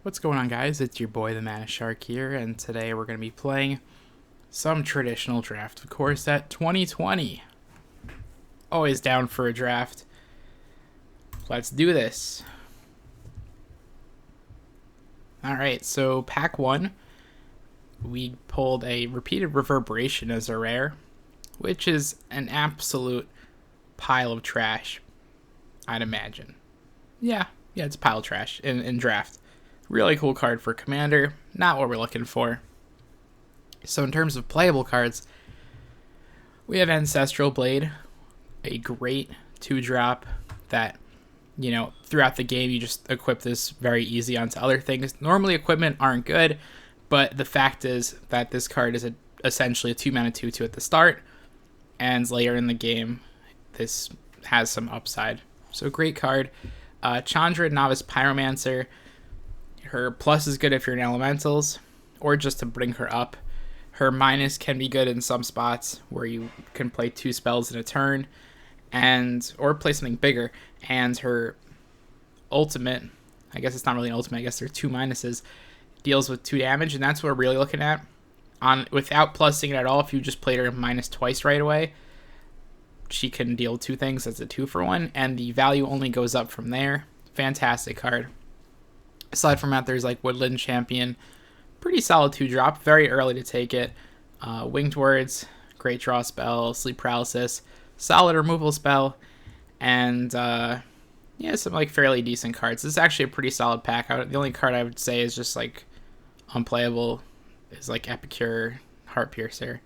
What's going on, guys? It's your boy the Mana Shark here, and today we're going to be playing some traditional draft, of course, at 2020. Always down for a draft. Let's do this. Alright, so pack 1, we pulled a Repeated Reverberation as a rare, which is an absolute pile of trash, I'd imagine. Yeah, it's a pile of trash in draft. Really cool card for Commander, not what we're looking for. So in terms of playable cards, we have Ancestral Blade, a great 2-drop that, throughout the game you just equip this very easy onto other things. Normally equipment aren't good, but the fact is that this card is essentially a 2-mana 2/2 at the start, and later in the game this has some upside. So great card. Chandra, Novice Pyromancer. Her plus is good if you're in elementals, or just to bring her up. Her minus can be good in some spots where you can play 2 spells in a turn, or play something bigger. And her ultimate, I guess it's not really an ultimate, I guess there are 2 minuses, deals with 2 damage, and that's what we're really looking at. Without plussing it at all, if you just played her minus twice right away, she can deal 2 things as a 2-for-1, and the value only goes up from there. Fantastic card. Aside from that, there's like Woodland Champion, pretty solid 2-drop, very early to take it. Winged Words, great draw spell. Sleep Paralysis, solid removal spell, and some like fairly decent cards. This is actually a pretty solid pack. The only card I would say is just like unplayable is like Epicure, Heart Piercer,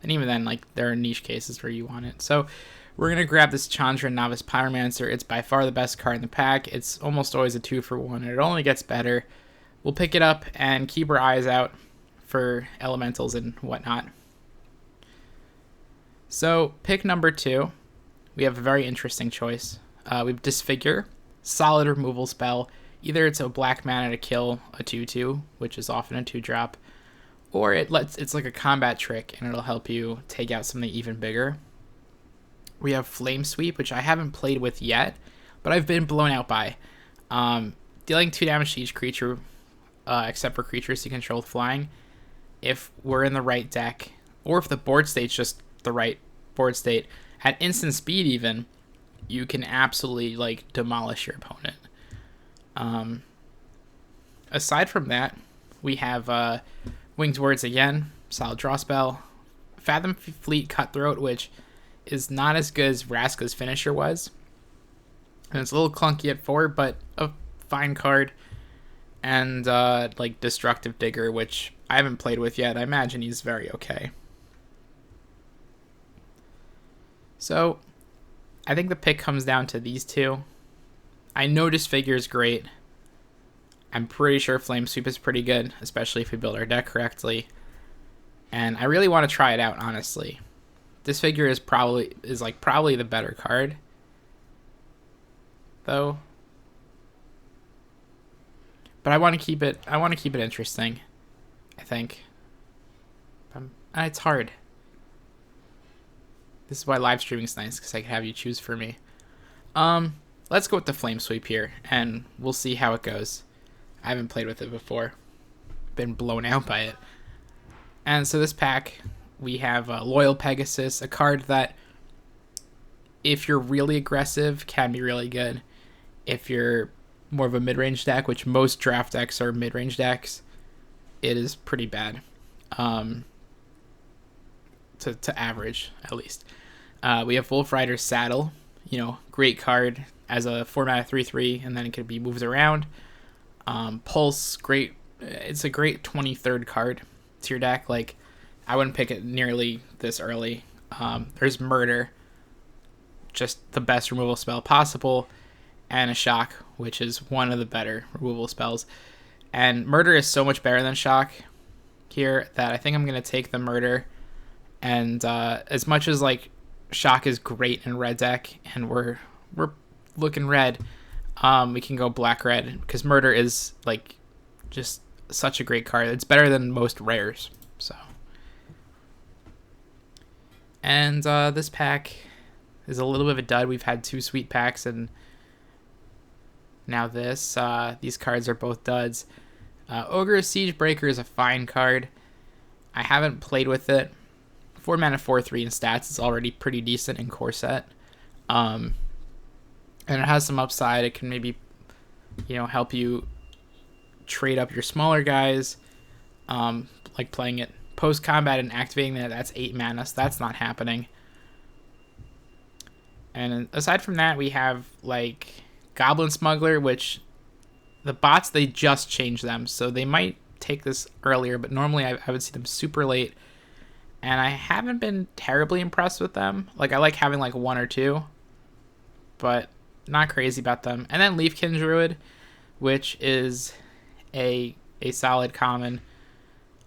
and even then, like, there are niche cases where you want it. So we're going to grab this Chandra Novice Pyromancer. It's by far the best card in the pack. It's almost always a 2-for-1, and it only gets better. We'll pick it up and keep our eyes out for elementals and whatnot. So, pick number 2. We have a very interesting choice. We have Disfigure, solid removal spell. Either it's a black mana to kill a 2/2, which is often a 2-drop, or it's like a combat trick, and it'll help you take out something even bigger. We have Flame Sweep, which I haven't played with yet, but I've been blown out by. Dealing 2 damage to each creature, except for creatures you control with flying. If we're in the right deck, or if the board state's just the right board state, at instant speed even, you can absolutely like demolish your opponent. Aside from that, we have Winged Words again, solid draw spell. Fathom Fleet Cutthroat, which is not as good as Vraska's finisher was, and it's a little clunky at 4, but a fine card. And like Destructive Digger, which I haven't played with yet. I imagine he's very okay. So I think the pick comes down to these 2. I know Disfigure is great. I'm pretty sure Flame Sweep is pretty good, especially if we build our deck correctly. And I really want to try it out, honestly. Disfigure is probably the better card, though. But I want to keep it interesting, I think. It's hard. This is why live streaming is nice, because I can have you choose for me. Let's go with the Flame Sweep here, and we'll see how it goes. I haven't played with it before. Been blown out by it. And so this pack, we have Loyal Pegasus, a card that, if you're really aggressive, can be really good. If you're more of a mid-range deck, which most draft decks are mid-range decks, it is pretty bad. To average, at least. We have Wolf Rider's Saddle, great card as a 4-mana 3/3, and then it could be moved around. Pulse, great. It's a great 23rd card to your deck. Like, I wouldn't pick it nearly this early. There's Murder, just the best removal spell possible, and a Shock, which is one of the better removal spells. And Murder is so much better than Shock here that I think I'm going to take the Murder. And as much as like Shock is great in red deck, and we're looking red, we can go black-red, because Murder is like just such a great card. It's better than most rares. So. And this pack is a little bit of a dud. We've had 2 sweet packs, and now this. These cards are both duds. Ogre Siegebreaker is a fine card. I haven't played with it. 4 mana, 4/3 in stats is already pretty decent in core set. And it has some upside. It can maybe, help you trade up your smaller guys. Like playing it post combat and activating that. That's 8 mana, so that's not happening. And aside from that, we have like Goblin Smuggler, which the bots, they just changed them, so they might take this earlier, but normally I would see them super late, and I haven't been terribly impressed with them. Like, I like having like 1 or 2, but not crazy about them. And then Leafkin Druid, which is a solid common,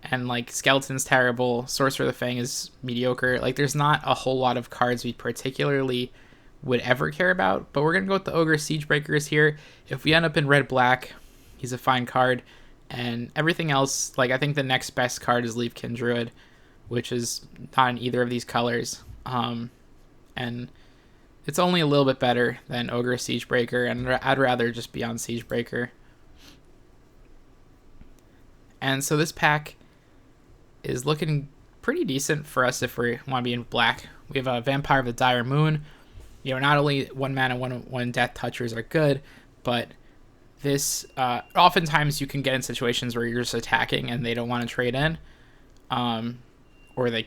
and like Skeleton's terrible, Sorcerer of the Fang is mediocre. Like, there's not a whole lot of cards we particularly would ever care about, but we're gonna go with the Ogre Siegebreakers here. If we end up in red-black, he's a fine card, and everything else, like, I think the next best card is Leafkin Druid, which is not in either of these colors, and it's only a little bit better than Ogre Siegebreaker, and I'd rather just be on Siegebreaker. And so this pack is looking pretty decent for us if we want to be in black. We have a Vampire of the Dire Moon. Not only 1 mana, 1 death touchers are good, but this, oftentimes you can get in situations where you're just attacking and they don't want to trade in, or they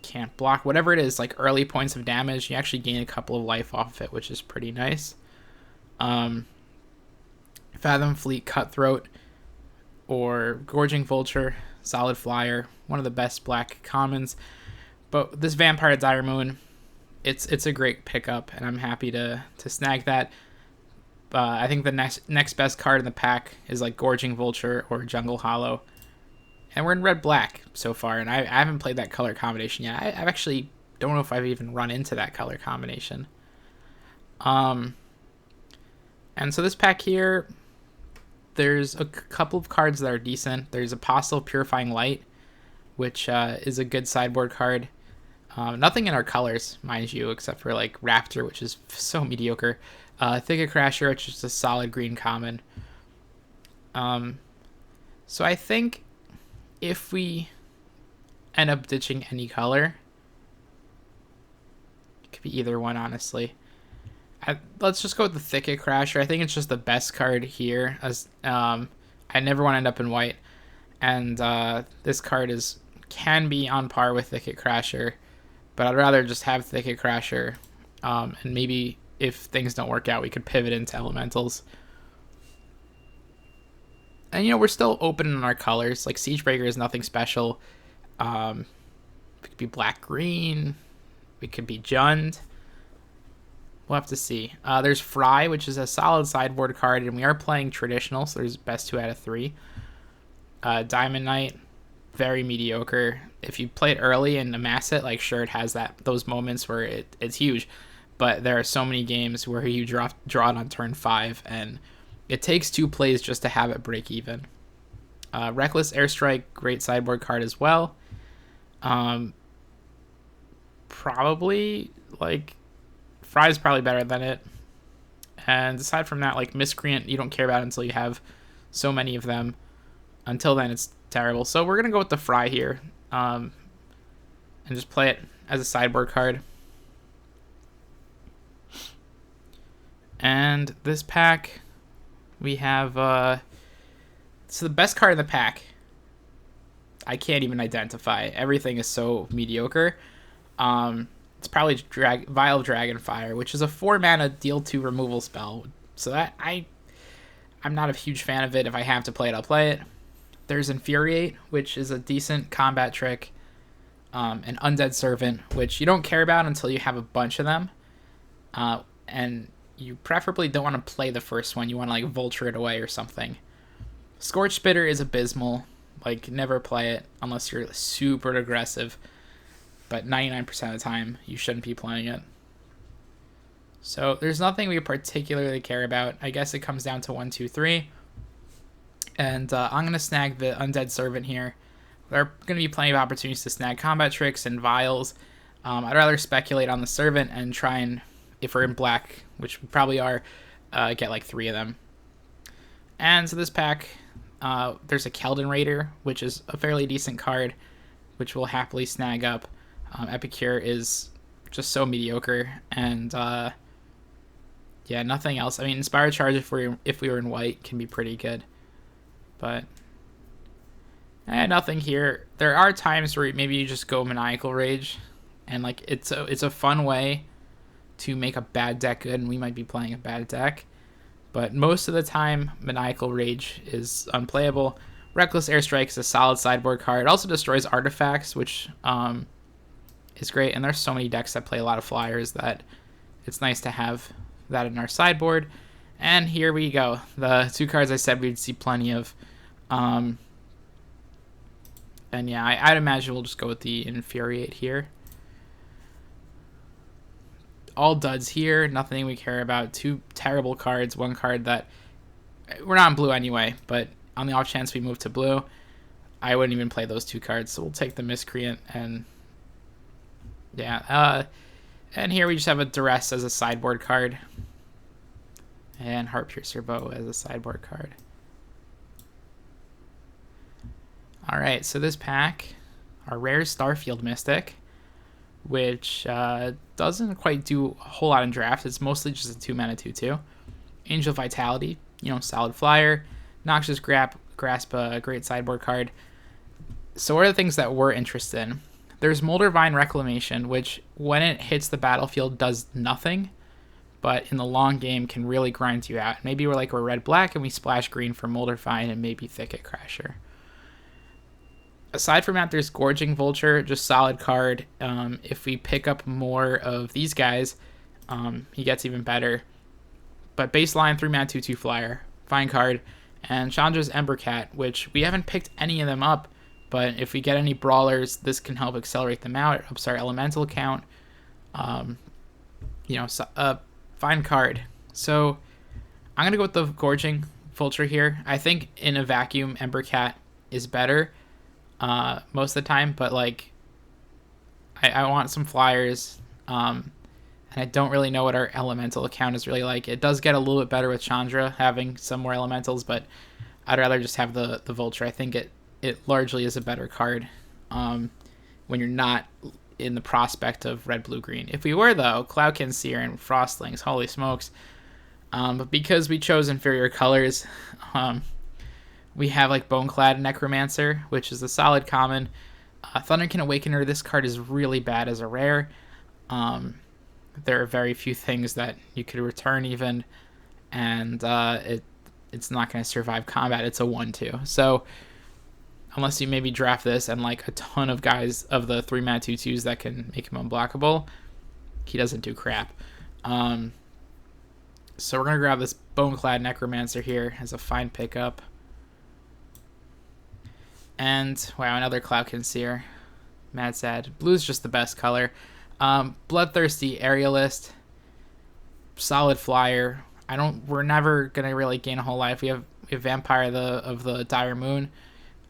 can't block, whatever it is, like early points of damage, you actually gain a couple of life off of it, which is pretty nice. Fathom Fleet Cutthroat or Gorging Vulture, solid flyer, one of the best black commons. But this Vampire Dire Moon, it's a great pickup, and I'm happy to snag that. I think the next best card in the pack is like Gorging Vulture or Jungle Hollow. And we're in red-black so far, and I haven't played that color combination yet. I actually don't know if I've even run into that color combination. And so this pack here, there's a couple of cards that are decent. There's Apostle Purifying Light, which is a good sideboard card. Nothing in our colors, mind you, except for like Raptor, which is so mediocre. Thicket Crasher, which is a solid green common. So I think if we end up ditching any color, it could be either one, honestly. Let's just go with the Thicket Crasher. I think it's just the best card here, as I never want to end up in white, and this card can be on par with Thicket Crasher, but I'd rather just have Thicket Crasher, and maybe if things don't work out, we could pivot into elementals. And we're still open in our colors. Like, Siegebreaker is nothing special. It could be black-green. It could be Jund. We'll have to see. There's Fry, which is a solid sideboard card, and we are playing traditional, so there's best 2 out of 3. Diamond Knight, very mediocre. If you play it early and amass it, like, sure, it has those moments where it's huge, but there are so many games where you draw it on turn 5, and it takes 2 plays just to have it break even. Reckless Airstrike, great sideboard card as well. Probably, like, Fry's probably better than it. And aside from that, like, Miscreant, you don't care about until you have so many of them. Until then, it's terrible. So we're going to go with the Fry here. And just play it as a sideboard card. And this pack, we have... so the best card in the pack, I can't even identify. Everything is so mediocre. It's probably Vial of Dragonfire, which is a 4-mana deal 2 removal spell. So that I'm not a huge fan of it. If I have to play it, I'll play it. There's Infuriate, which is a decent combat trick. An Undead Servant, which you don't care about until you have a bunch of them. And you preferably don't want to play the first one. You want to, like, vulture it away or something. Scorch Spitter is abysmal. Like, never play it unless you're super aggressive. But 99% of the time, you shouldn't be playing it. So there's nothing we particularly care about. I guess it comes down to 1, 2, 3. And I'm going to snag the Undead Servant here. There are going to be plenty of opportunities to snag combat tricks and vials. I'd rather speculate on the Servant and try and, if we're in black, which we probably are, get like 3 of them. And so this pack, There's a Keldon Raider, which is a fairly decent card, which we'll happily snag up. Epicure is just so mediocre, and yeah, nothing else. I mean, Inspired Charge if we were in white can be pretty good, but nothing here. There are times where maybe you just go Maniacal Rage, and like it's a fun way to make a bad deck good, and we might be playing a bad deck. But most of the time, Maniacal Rage is unplayable. Reckless Airstrike is a solid sideboard card. It also destroys artifacts, which is great. And there's so many decks that play a lot of flyers that it's nice to have that in our sideboard. And here we go. The two cards I said we'd see plenty of. And yeah, I'd imagine we'll just go with the Infuriate here. All duds here, nothing we care about. Two terrible cards, one card that we're not in blue anyway, but on the off chance we move to blue, I wouldn't even play those two cards, so we'll take the Miscreant. And yeah, and here we just have a Duress as a sideboard card and Heartpiercer Bow as a sideboard card. Alright, so this pack, our rare Starfield Mystic, which doesn't quite do a whole lot in draft. It's mostly just a 2-mana 2/2. Angel Vitality, solid flyer. Noxious Grasp, a great sideboard card. So what are the things that we're interested in? There's Moldervine Reclamation, which when it hits the battlefield does nothing, but in the long game can really grind you out. Maybe we're red-black and we splash green for Moldervine and maybe Thicket Crasher. Aside from that, there's Gorging Vulture, just solid card. If we pick up more of these guys, he gets even better. But baseline, 3-mana 2/2 flyer, fine card. And Chandra's Embercat, which we haven't picked any of them up, but if we get any brawlers, this can help accelerate them out. It helps our elemental count. Fine card. So I'm going to go with the Gorging Vulture here. I think in a vacuum, Embercat is better most of the time, but I want some flyers, and I don't really know what our elemental account is really like. It does get a little bit better with Chandra having some more elementals, but I'd rather just have the Vulture. I think it largely is a better card when you're not in the prospect of red, blue, green. If we were, though, Cloudkin Seer and Frostlings, holy smokes. But because we chose inferior colors, we have Boneclad Necromancer, which is a solid common. Thunderkin Awakener, this card is really bad as a rare. There are very few things that you could return even, and it's not going to survive combat. It's a 1/2. So unless you maybe draft this and a ton of guys of the 3-mana 2/2s that can make him unblockable, he doesn't do crap. So we're going to grab this Boneclad Necromancer here as a fine pickup. And, wow, another Cloudkin Seer. Mad sad. Blue's just the best color. Bloodthirsty Aerialist. Solid flyer. We're never going to really gain a whole life. We have Vampire of the Dire Moon.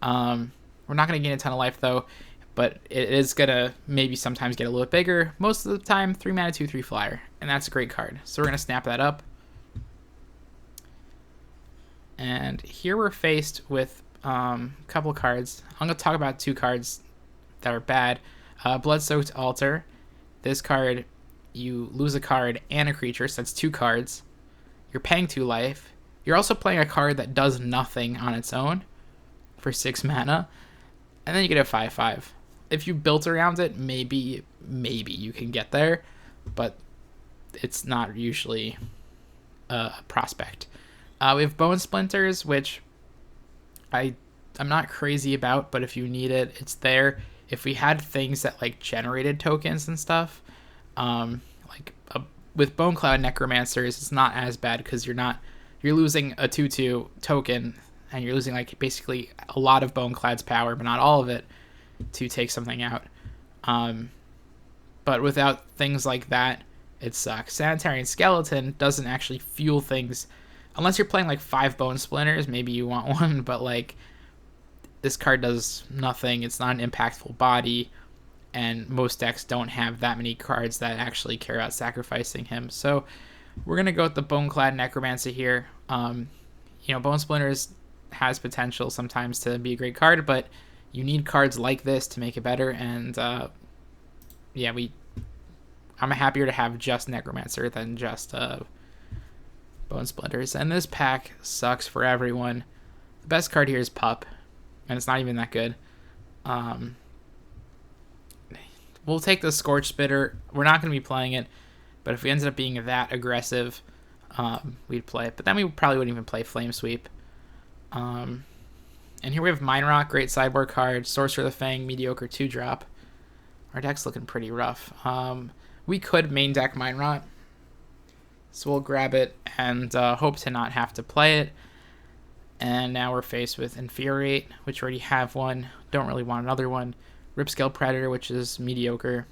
We're not going to gain a ton of life, though. But it is going to maybe sometimes get a little bit bigger. Most of the time, 3-mana 2/3 flyer. And that's a great card. So we're going to snap that up. And here we're faced with a couple cards. I'm going to talk about two cards that are bad. Blood-Soaked Altar. This card, you lose a card and a creature, so that's 2 cards. You're paying 2 life. You're also playing a card that does nothing on its own for 6 mana. And then you get a 5/5. If you built around it, maybe you can get there, but it's not usually a prospect. We have Bone Splinters, which I'm not crazy about, but if you need it, it's there. If we had things that generated tokens and stuff, with Boneclad Necromancers, it's not as bad because you're losing a 2/2 token and you're losing basically a lot of Boneclad's power, but not all of it, to take something out. But without things like that, it sucks. Sanitarian Skeleton doesn't actually fuel things unless you're playing 5 Bone Splinters. Maybe you want one, but this card does nothing. It's not an impactful body, and most decks don't have that many cards that actually care about sacrificing him. So we're gonna go with the Boneclad Necromancer here. Bone Splinters has potential sometimes to be a great card, but you need cards like this to make it better. And yeah, I'm happier to have just Necromancer than just Bone Splinters. And this pack sucks for everyone. The best card here is Pup, and it's not even that good. We'll take the Scorch Spitter. We're not going to be playing it, but if we ended up being that aggressive, we'd play it. But then we probably wouldn't even play Flame Sweep. And here we have Mine Rock, great sideboard card. Sorcerer of the Fang, mediocre 2-drop. Our deck's looking pretty rough. We could main deck Mine Rock, so we'll grab it and hope to not have to play it. And now we're faced with Infuriate, which already have one. Don't really want another one. Ripscale Predator, which is mediocre.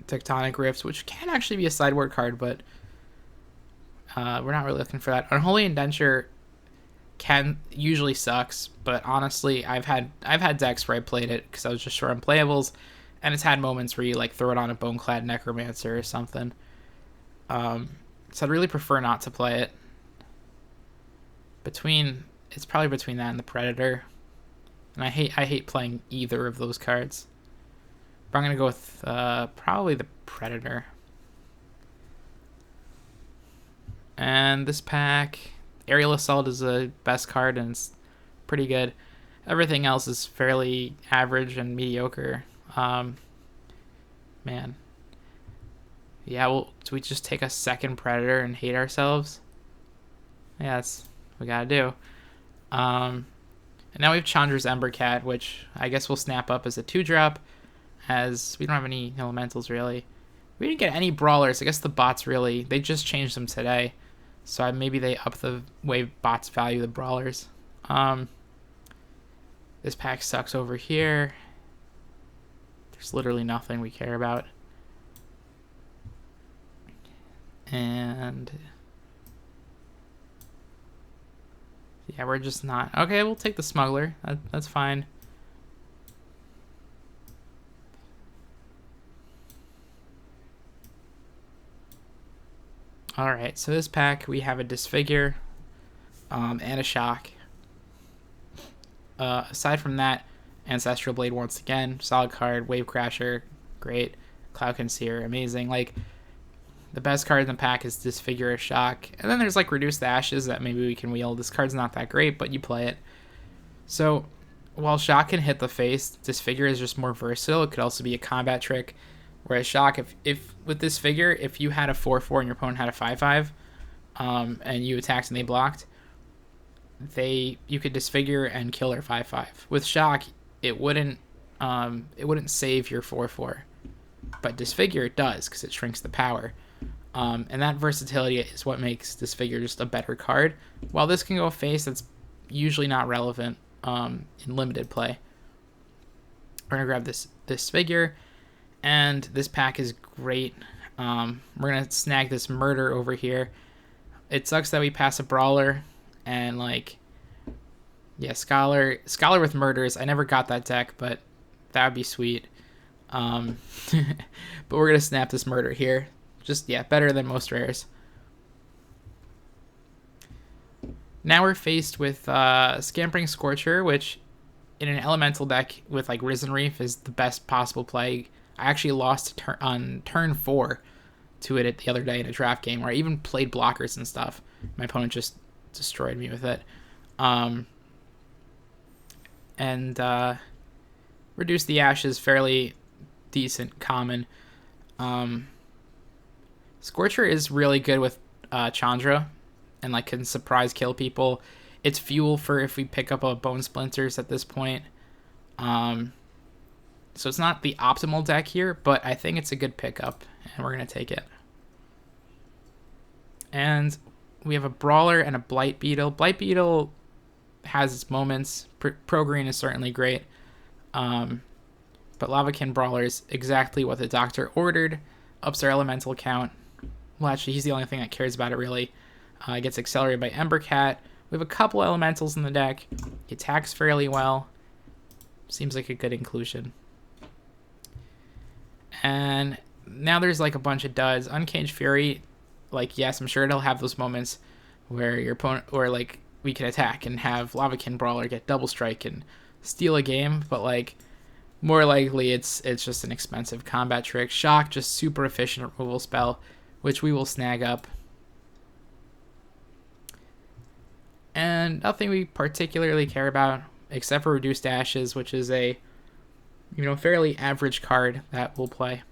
Tectonic Rifts, which can actually be a sideboard card, but we're not really looking for that. Unholy Indenture usually sucks, but honestly, I've had decks where I played it because I was just short on playables, and it's had moments where you like throw it on a Boneclad Necromancer or something. So I'd really prefer not to play it. It's probably between that and the Predator, and I hate playing either of those cards. But I'm gonna go with probably the Predator. And this pack, Aerial Assault is the best card, and it's pretty good. Everything else is fairly average and mediocre. Man. Yeah, well, do we just take a second Predator and hate ourselves? Yeah, that's what we gotta do. And now we have Chandra's Embercat, which I guess we'll snap up as a 2-drop, as we don't have any elementals, really. We didn't get any brawlers. I guess the bots they just changed them today. So maybe they up the way bots value the brawlers. This pack sucks over here. There's literally nothing we care about. And yeah, we're just not. Okay, we'll take the Smuggler. That's fine. Alright, so this pack, we have a Disfigure and a Shock. Aside from that, Ancestral Blade once again, solid card. Wave Crasher, great. Cloud Concealer, amazing. Like, the best card in the pack is Disfigure or Shock. And then there's like Reduce the Ashes that maybe we can wield. This card's not that great, but you play it. So, while Shock can hit the face, Disfigure is just more versatile. It could also be a combat trick. Whereas Shock, if with this figure, if you had a 4/4 and your opponent had a 5/5, and you attacked and they blocked, you could Disfigure and kill their 5/5. With Shock, it wouldn't save your 4/4, but Disfigure it does because it shrinks the power. And that versatility is what makes Disfigure just a better card. While this can go face, that's usually not relevant in limited play. We're gonna grab this figure. And this pack is great. We're going to snag this Murder over here. It sucks that we pass a Brawler. And, like, yeah, Scholar with Murders. I never got that deck, but that would be sweet. But we're going to snap this Murder here. Just, yeah, better than most rares. Now we're faced with Scampering Scorcher, which in an elemental deck with, like, Risen Reef is the best possible play. I actually lost on turn 4 to it the other day in a draft game where I even played blockers and stuff. My opponent just destroyed me with it. Reduce the Ashes, fairly decent common. Scorcher is really good with Chandra and like can surprise kill people. It's fuel for if we pick up a Bone Splinters at this point. So it's not the optimal deck here, but I think it's a good pickup, and we're going to take it. And we have a Brawler and a Blight Beetle. Blight Beetle has its moments. Pro Green is certainly great. But Lavakin Brawler is exactly what the Doctor ordered. Ups our elemental count. Well, actually, he's the only thing that cares about it, really. It gets accelerated by Embercat. We have a couple elementals in the deck. He attacks fairly well. Seems like a good inclusion. And now there's like a bunch of duds. Uncaged Fury, like, yes, I'm sure it'll have those moments where your opponent, or like we can attack and have Lavakin Brawler get double strike and steal a game, but like more likely it's just an expensive combat trick. Shock, just super efficient removal spell, which we will snag up. And nothing we particularly care about except for Reduced Ashes, which is a fairly average card that we'll play.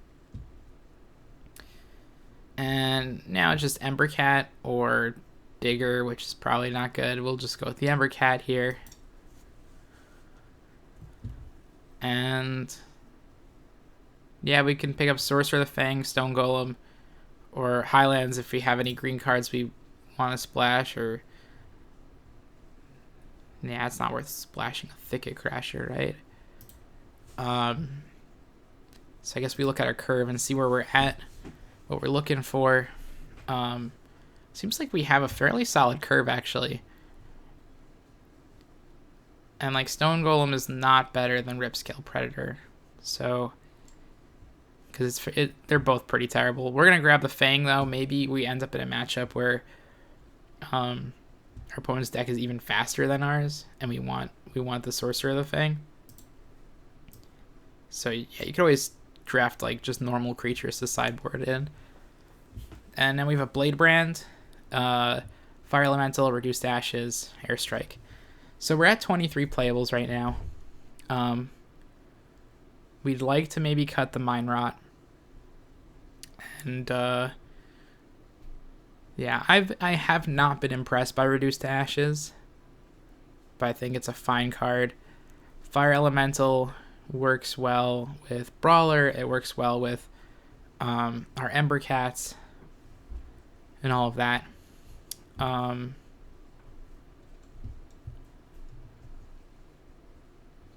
And now just Ember Cat or Digger, which is probably not good. We'll just go with the Ember Cat here. And yeah, we can pick up Sorcerer of the Fang, Stone Golem, or Highlands if we have any green cards we want to splash, or yeah, it's not worth splashing a Thicket Crasher, right? So I guess we look at our curve and see where we're at, what we're looking for. Seems like we have a fairly solid curve, actually. And like Stone Golem is not better than Ripscale Predator, so because they're both pretty terrible. We're gonna grab the Fang though. Maybe we end up in a matchup where our opponent's deck is even faster than ours, and we want the Sorcerer of the Fang. So yeah, you could always draft like just normal creatures to sideboard in. And then we have a Blade Brand, Fire Elemental, Reduced Ashes, Airstrike. So we're at 23 playables right now. We'd like to maybe cut the Mind Rot. And yeah, I have not been impressed by Reduced Ashes, but I think it's a fine card. Fire Elemental works well with Brawler. It works well with our Ember Cats and all of that.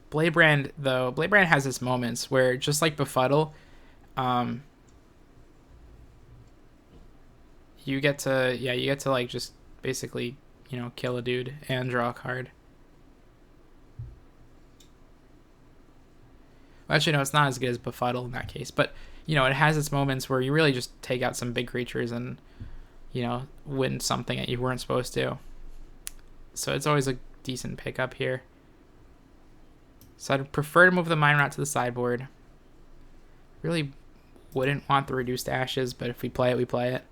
Blade Brand has its moments where, just like Befuddle, you get to like just basically kill a dude and draw a card. Well, actually, no, it's not as good as Befuddle in that case, but it has its moments where you really just take out some big creatures and win something that you weren't supposed to. So it's always a decent pickup here. So I'd prefer to move the Mind Rot to the sideboard. Really wouldn't want the Reduced Ashes, but if we play it, we play it.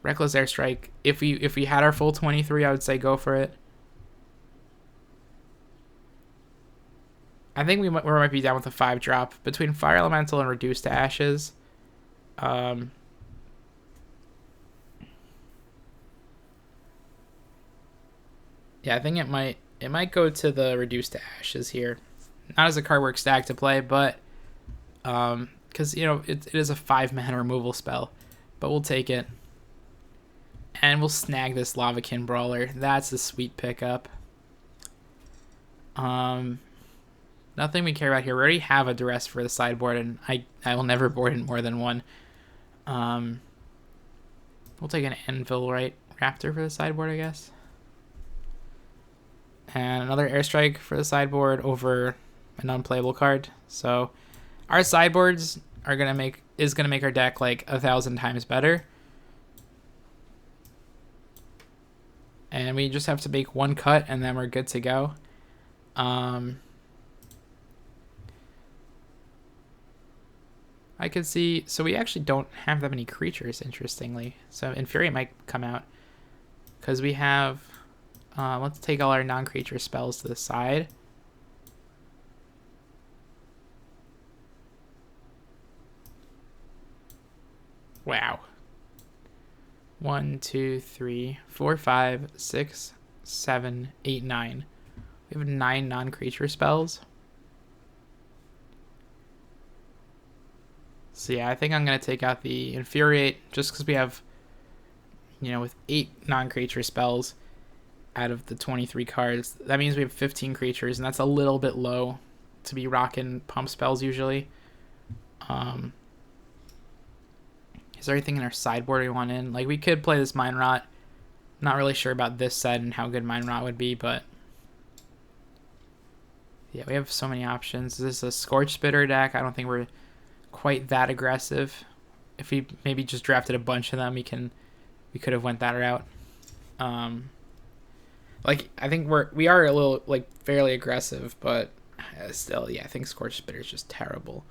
Reckless Airstrike. If we had our full 23, I would say go for it. I think we might be down with a 5-drop between Fire Elemental and Reduced Ashes. Yeah, I think it might go to the Reduced Ashes here. Not as a card work stack to play, but because it is a 5-mana removal spell, but we'll take it. And we'll snag this Lavakin Brawler. That's a sweet pickup. Nothing we care about here. We already have a Duress for the sideboard, and I will never board in more than one. We'll take an Anvil Raptor for the sideboard, I guess. And another Airstrike for the sideboard over an unplayable card. So our sideboards is gonna make our deck like 1,000 times better. And we just have to make one cut and then we're good to go. I could see, so we actually don't have that many creatures, interestingly. So Infuriate might come out because we have, let's take all our non-creature spells to the side. Wow. 1, 2, 3, 4, 5, 6, 7, 8, 9. We have 9 non-creature spells. So yeah, I think I'm going to take out the Infuriate just because we have, with 8 non-creature spells out of the 23 cards. That means we have 15 creatures, and that's a little bit low to be rocking pump spells usually. Is there anything in our sideboard we want in? Like, we could play this Mind Rot. Not really sure about this set and how good Mind Rot would be, but yeah, we have so many options. Is this a Scorch Spitter deck? I don't think we're quite that aggressive. If we maybe just drafted a bunch of them, we can we could have went that route. Like, I think we are a little, like, fairly aggressive, but still, yeah, I think Scorch Spitter is just terrible.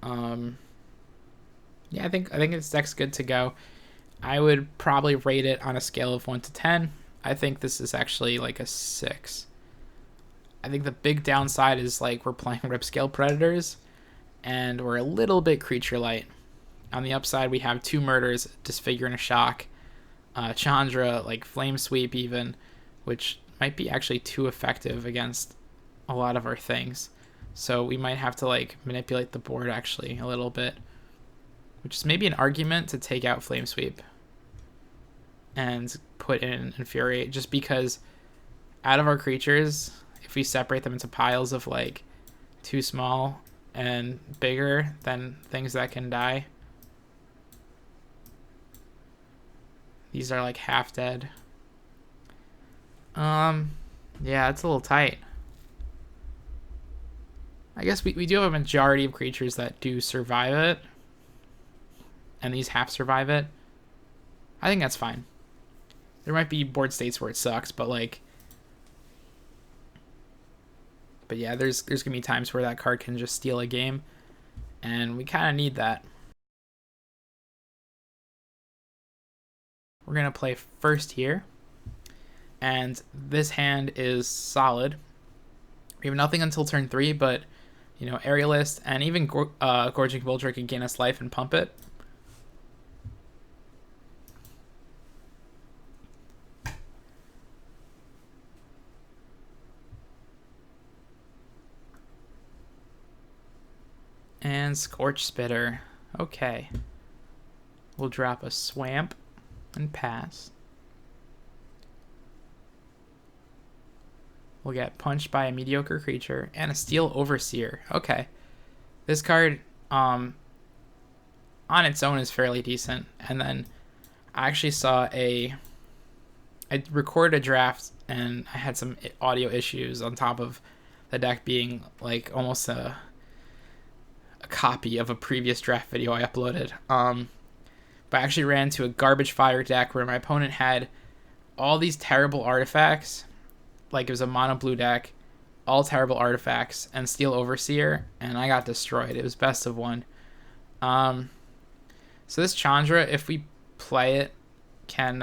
Yeah, I think this deck's good to go. I would probably rate it on a scale of 1 to 10. I think this is actually like a 6. I think the big downside is, like, we're playing Ripscale Predators, and we're a little bit creature light. On the upside, we have 2 Murders, Disfigure, and a Shock. Chandra, like Flame Sweep even, which might be actually too effective against a lot of our things. So we might have to, like, manipulate the board actually a little bit, which is maybe an argument to take out Flame Sweep and put in Infuriate, just because out of our creatures, if we separate them into piles of, like, too small and bigger, then things that can die. These are, like, half dead. Yeah, it's a little tight. I guess we do have a majority of creatures that do survive it, and these half survive it. I think that's fine. There might be board states where it sucks, but, like, but yeah, there's gonna be times where that card can just steal a game, and we kind of need that. We're gonna play first here, and this hand is solid. We have nothing until turn 3, but, you know, Aerialist and even Gorging Vulture can gain us life and pump it. And Scorch Spitter. Okay. We'll drop a Swamp and pass. We'll get punched by a mediocre creature and a Steel Overseer. Okay. This card, on its own, is fairly decent. And then I actually saw I recorded a draft, and I had some audio issues on top of the deck being, like, almost a copy of a previous draft video I uploaded. But I actually ran into a garbage fire deck where my opponent had all these terrible artifacts. Like, it was a mono blue deck, all terrible artifacts, and Steel Overseer, and I got destroyed. It was best of 1. So this Chandra, if we play it, can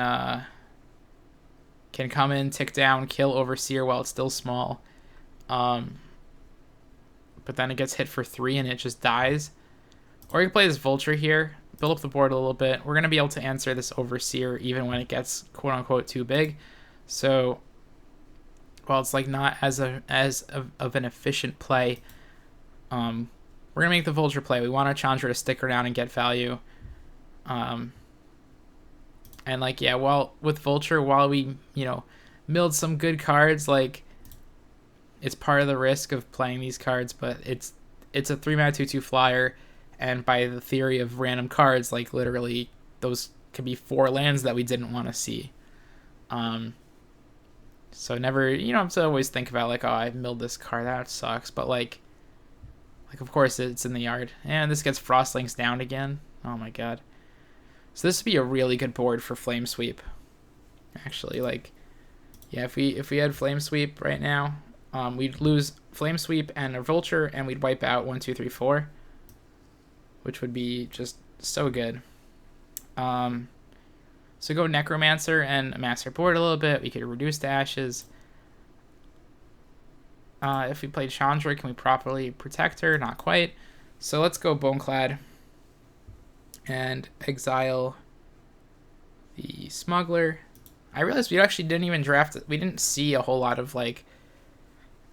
come in, tick down, kill Overseer while it's still small. But then it gets hit for 3 and it just dies. Or you can play this Vulture here, build up the board a little bit. We're going to be able to answer this Overseer even when it gets quote-unquote too big. So, while it's, like, not as of an efficient play, we're going to make the Vulture play. We want our Chandra to stick around and get value. And, like, yeah, with Vulture, while we, you know, milled some good cards, like, it's part of the risk of playing these cards, but it's a 3-mana 2/2 flyer, and by the theory of random cards, like, literally those could be 4 lands that we didn't want to see. So never, you know, to always think about, like, oh, I milled this card, that sucks, but, like, of course it's in the yard. And this gets Frostlinks down again. Oh my god. So this would be a really good board for Flame Sweep. Actually, like, yeah, if we had Flame Sweep right now, we'd lose Flame Sweep and a Vulture, and we'd wipe out 1, 2, 3, 4, which would be just so good. So go Necromancer and amass our board a little bit. We could reduce to ashes. If we played Chandra, can we properly protect her? Not quite. So let's go Boneclad and exile the Smuggler. I realized we actually didn't even draft it. We didn't see a whole lot of, like,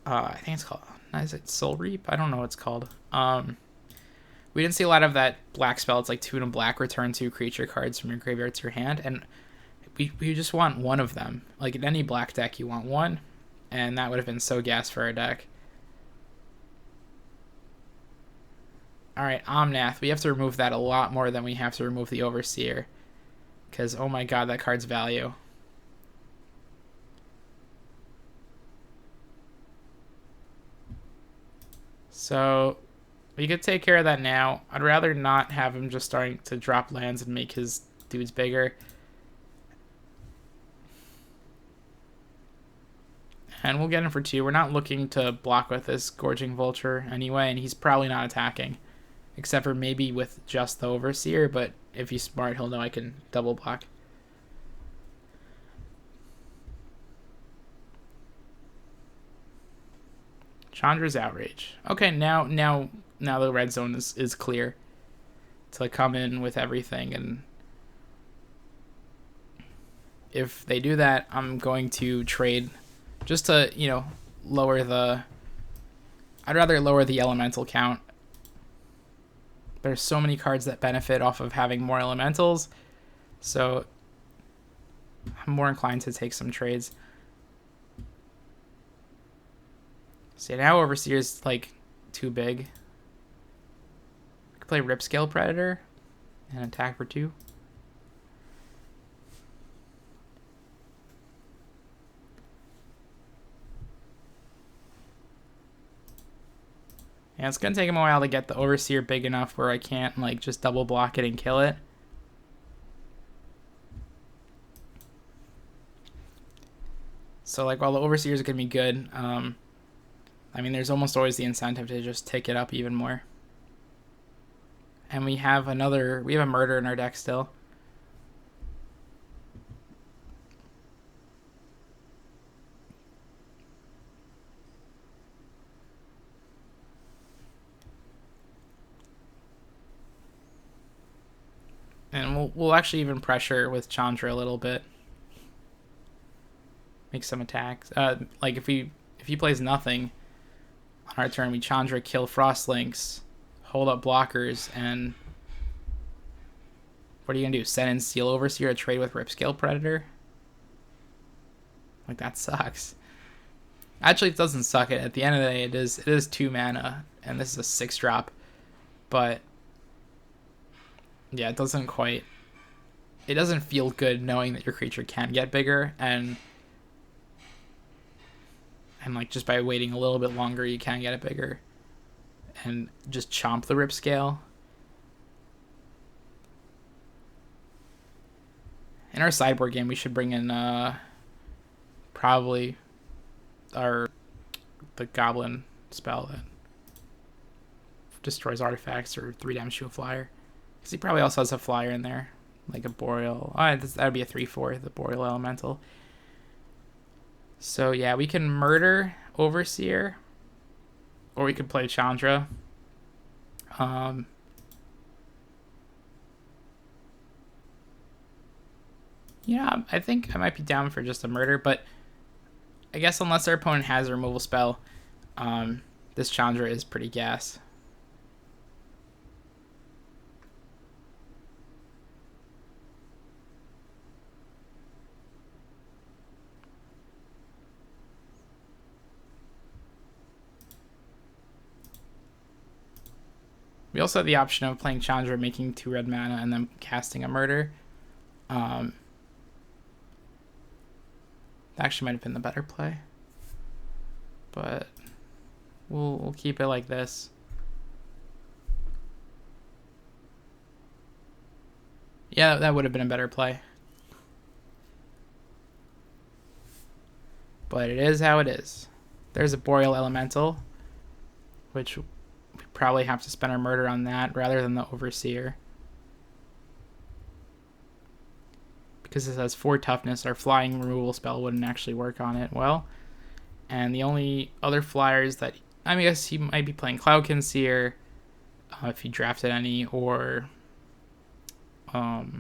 I think it's called, is it Soul Reap? I don't know what it's called. We didn't see a lot of that black spell. It's like 2 and black, return 2 creature cards from your graveyard to your hand, and we just want one of them. Like, in any black deck, you want one, and that would have been so gas for our deck. Alright, Omnath. We have to remove that a lot more than we have to remove the Overseer, because, oh my god, that card's value. So we could take care of that now. I'd rather not have him just starting to drop lands and make his dudes bigger. And we'll get him for 2. We're not looking to block with this Gorging Vulture anyway, and he's probably not attacking. Except for maybe with just the Overseer, but if he's smart, he'll know I can double block. Chandra's Outrage. Okay, now the red zone is clear to come in with everything, and if they do that, I'm going to trade just to, lower the... I'd rather lower the elemental count. There's so many cards that benefit off of having more elementals, so I'm more inclined to take some trades. See, now Overseer's like too big. I could play Ripscale Predator and attack for 2. Yeah, it's gonna take him a while to get the Overseer big enough where I can't like just double block it and kill it. So like while the Overseer is gonna be good, I mean there's almost always the incentive to just tick it up even more. And we have a murder in our deck still. And we'll actually even pressure with Chandra a little bit. Make some attacks. Like if he plays nothing on our turn, we Chandra, kill Frostlinks, hold up blockers, and what are you gonna do? Send in Steel Overseer to trade with Ripscale Predator? Like that sucks. Actually, it doesn't suck. At the end of the day, it is 2 mana, and this is a 6-drop, but yeah, it doesn't feel good knowing that your creature can get bigger, and like just by waiting a little bit longer you can get it bigger and just chomp the Ripscale. In our sideboard game we should bring in probably the Goblin spell that destroys artifacts or 3 damage to a flyer. Because he probably also has a flyer in there, like a Boreal. Oh, that would be a 3/4, the Boreal Elemental. So yeah, we can murder Overseer, or we could play Chandra. Yeah, I think I might be down for just a murder, but I guess unless our opponent has a removal spell, this Chandra is pretty gas. We also have the option of playing Chandra, making 2 red mana, and then casting a murder. That actually might have been the better play. But we'll keep it like this. Yeah, that would have been a better play. But it is how it is. There's a Boreal Elemental, which we probably have to spend our murder on that rather than the Overseer. Because it has 4 toughness, our flying removal spell wouldn't actually work on it well. And the only other flyers that... I mean, I guess he might be playing Cloudkin Seer, if he drafted any, or... there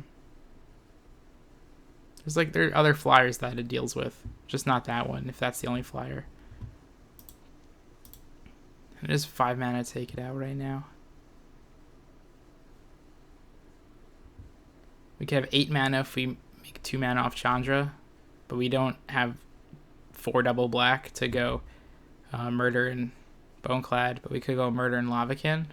are other flyers that it deals with, just not that one, if that's the only flyer. It is 5 mana to take it out right now. We could have 8 mana if we make 2 mana off Chandra, but we don't have 4 double black to go Murder and Boneclad, but we could go Murder and Lavakin.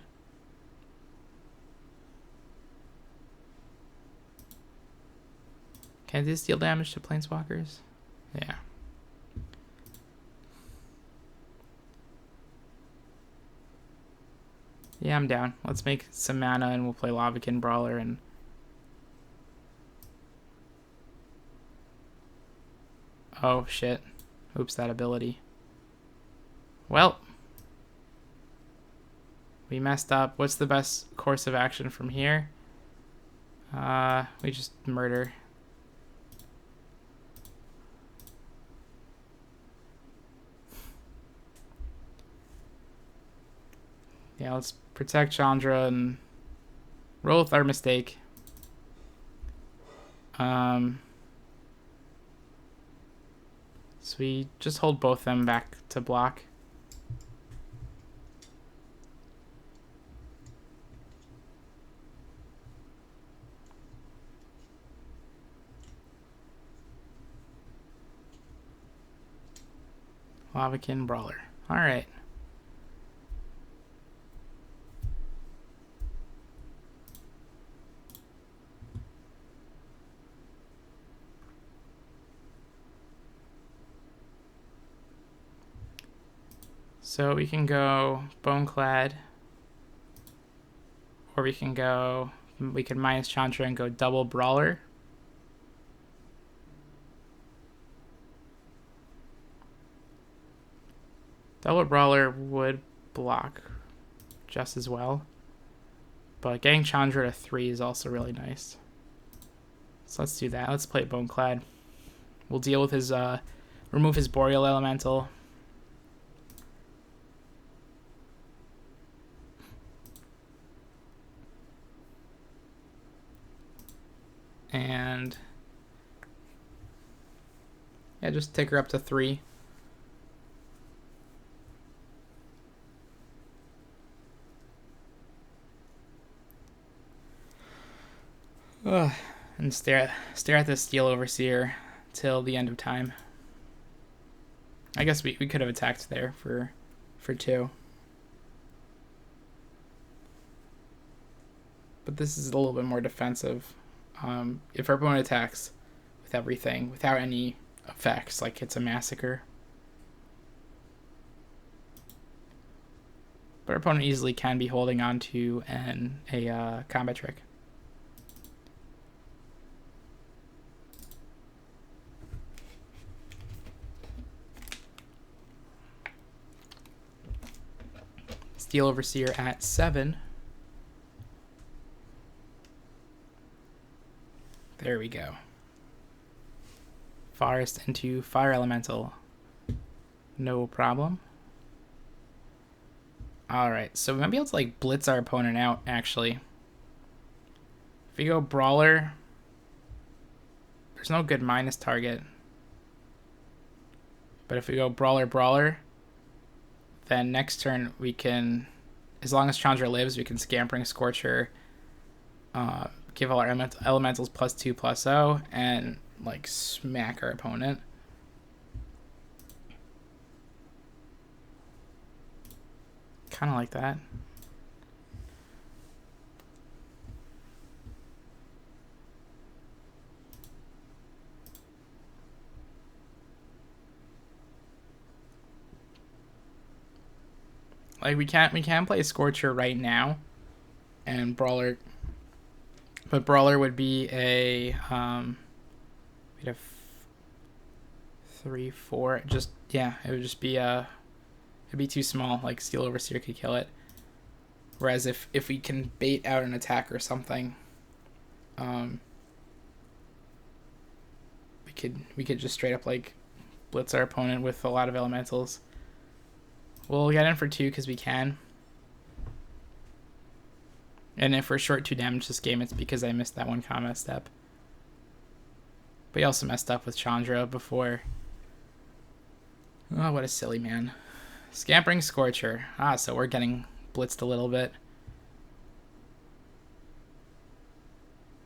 Can this deal damage to Planeswalkers? Yeah. Yeah, I'm down. Let's make some mana and we'll play Lavakin Brawler and... Oh, shit. Oops, that ability. Well, we messed up. What's the best course of action from here? We just murder. Yeah, let's protect Chandra and roll with our mistake. So we just hold both them back to block. Lavakin Brawler. Alright. So we can go Boneclad, or we can minus Chandra and go double Brawler. Double Brawler would block just as well, but getting Chandra to 3 is also really nice. So let's do that. Let's play Boneclad. We'll deal with his, remove his Boreal Elemental. And yeah, just take her up to 3. And stare at this Steel Overseer till the end of time. I guess we could have attacked there for 2. But this is a little bit more defensive. If our opponent attacks with everything, without any effects, like it's a massacre. But our opponent easily can be holding on to a combat trick. Steel Overseer at 7. There we go. Forest into Fire Elemental. No problem. Alright, so we might be able to like blitz our opponent out, actually. If we go Brawler, there's no good minus target. But if we go Brawler, then next turn we can, as long as Chandra lives, we can Scampering Scorcher, give all our elementals +2/+0, and like smack our opponent. Kind of like that. Like we can play Scorcher right now, and Brawler, but Brawler would be a we'd have 3, 4. Just yeah, it would just be it'd be too small. Like Steel Overseer could kill it. Whereas if we can bait out an attack or something, we could just straight up like blitz our opponent with a lot of elementals. We'll get in for 2 because we can. And if we're short 2 damage this game, it's because I missed that one combat step. But he also messed up with Chandra before. Oh, what a silly man. Scampering Scorcher. So we're getting blitzed a little bit.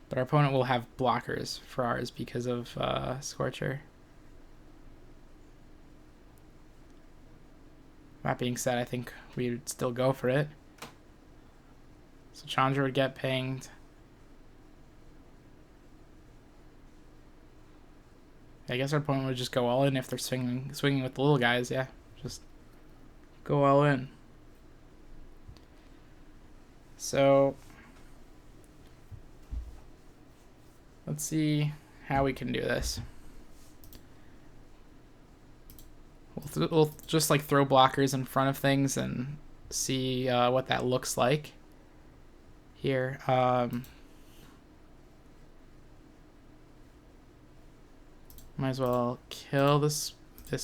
But our opponent will have blockers for ours because of Scorcher. That being said, I think we would still go for it. So Chandra would get pinged. I guess our opponent would just go all in if they're swinging with the little guys. Yeah, just go all in. So let's see how we can do this. We'll just like throw blockers in front of things and see what that looks like here. Might as well kill this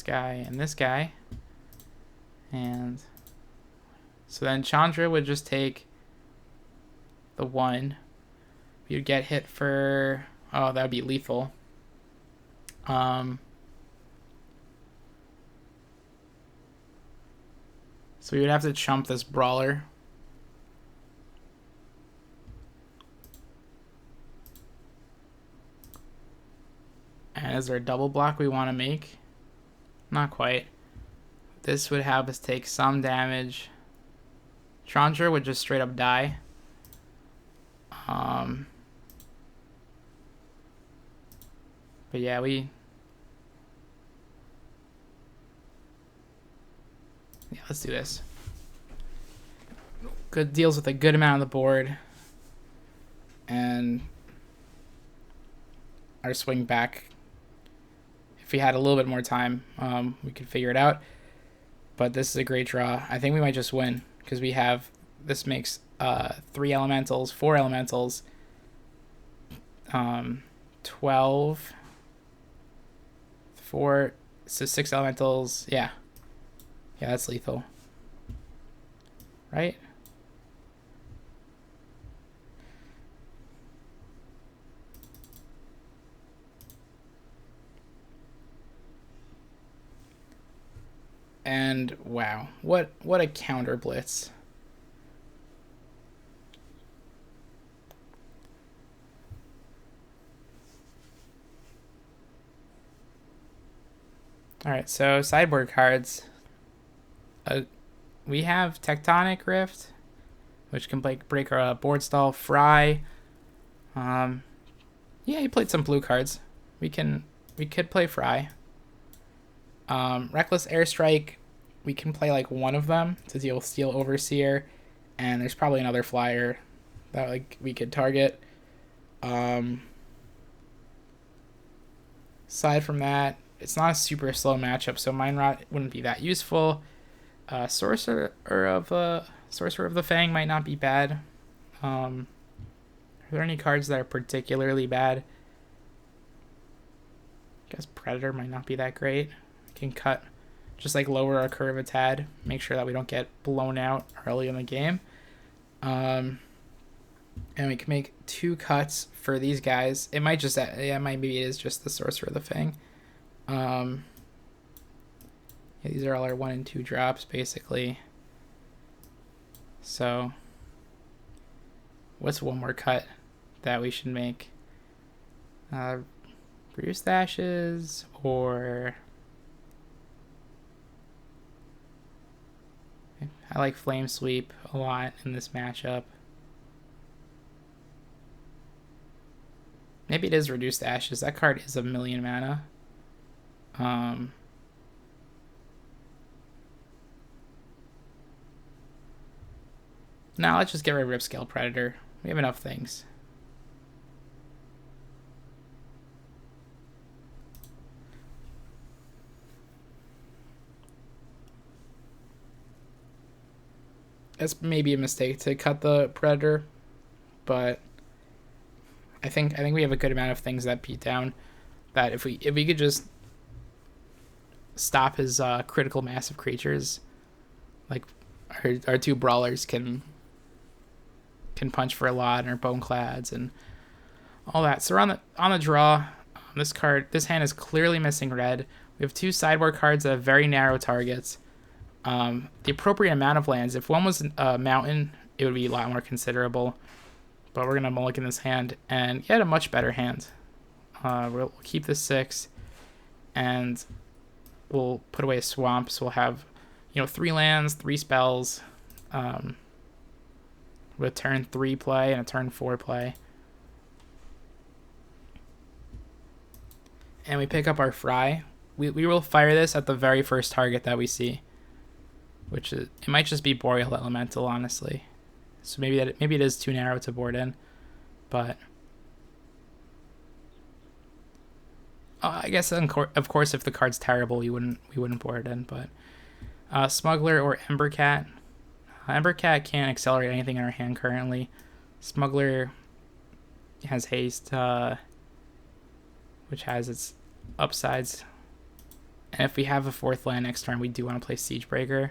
guy and this guy. And so then Chandra would just take the 1. You'd get hit for, oh, that would be lethal. So we would have to chump this brawler. And is there a double block we want to make? Not quite. This would have us take some damage. Chandra would just straight up die. But yeah, let's do this. Good deals with a good amount of the board. And our swing back, if we had a little bit more time, we could figure it out. But this is a great draw. I think we might just win because we have, this makes 3 elementals, 4 elementals, 12, 4, so 6 elementals. Yeah, that's lethal, right? And wow, what a counter blitz. All right, so sideboard cards. We have Tectonic Rift, which can break our board stall. Fry. Yeah, he played some blue cards. We could play Fry. Reckless Airstrike, we can play like one of them to deal with Steel Overseer, and there's probably another flyer that like we could target. Aside from that, it's not a super slow matchup, so Mind Rot wouldn't be that useful. Sorcerer of the Fang might not be bad. Are there any cards that are particularly bad? I guess Predator might not be that great. Can cut, just like lower our curve a tad, make sure that we don't get blown out early in the game. And we can make 2 cuts for these guys. It might just, yeah, maybe it is just the Sorcerer of the Fang. Yeah, these are all our 1 and 2 drops basically. So what's one more cut that we should make? Brew Stashes, or I like Flame Sweep a lot in this matchup. Maybe it is Reduced Ashes. That card is 1,000,000 mana. Now let's just get rid of Ripscale Predator. We have enough things. It's maybe a mistake to cut the Predator, but I think we have a good amount of things that beat down. That if we could just stop his critical mass of creatures, like our 2 brawlers can punch for a lot, and our Boneclads and all that. So we're on the draw. This hand is clearly missing red. We have 2 sideboard cards that have very narrow targets. The appropriate amount of lands, if one was a mountain, it would be a lot more considerable. But we're going to mulligan this hand and get a much better hand. We'll keep this 6, and we'll put away a swamp. So we'll have, 3 lands, 3 spells, with a turn 3 play and a turn 4 play. And we pick up our Fry. We will fire this at the very first target that we see, which is, it might just be Boreal Elemental, honestly. So maybe it is too narrow to board in, but I guess of course if the card's terrible, we wouldn't board it in. But Smuggler or Embercat. Embercat can't accelerate anything in our hand currently. Smuggler has haste, which has its upsides. And if we have a 4th land next turn, we do want to play Siegebreaker.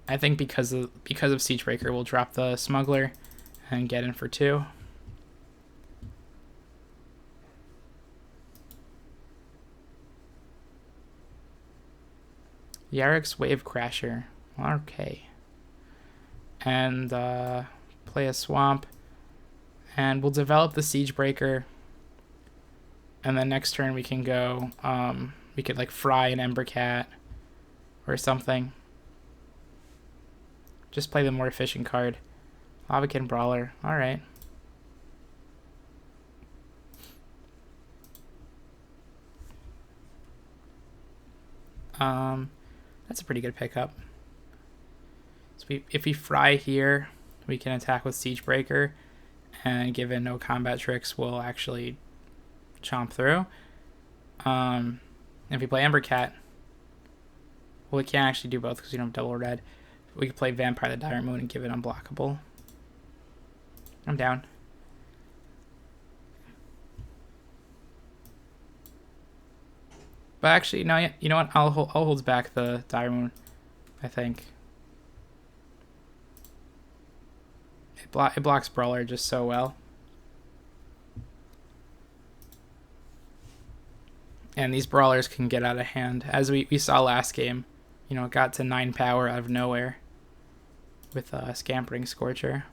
I think because of Siegebreaker, we'll drop the Smuggler and get in for 2. Yarek's Wave Crasher. Okay. And play a Swamp. And we'll develop the Siegebreaker. And then next turn we can go, we could like fry an Embercat or something. Just play the more efficient card. Lavakin Brawler. Alright. That's a pretty good pickup. So if we fry here, we can attack with Siegebreaker, and given no combat tricks, we'll actually chomp through. If we play Embercat, well, we can't actually do both because we don't have double red. We could play Vampire the Dire Moon and give it unblockable. I'm down. But actually, no, you know what? I'll hold back the Dire Moon, I think. It blocks Brawler just so well. And these Brawlers can get out of hand. As we saw last game, you know, it got to 9 power out of nowhere with Scampering Scorcher.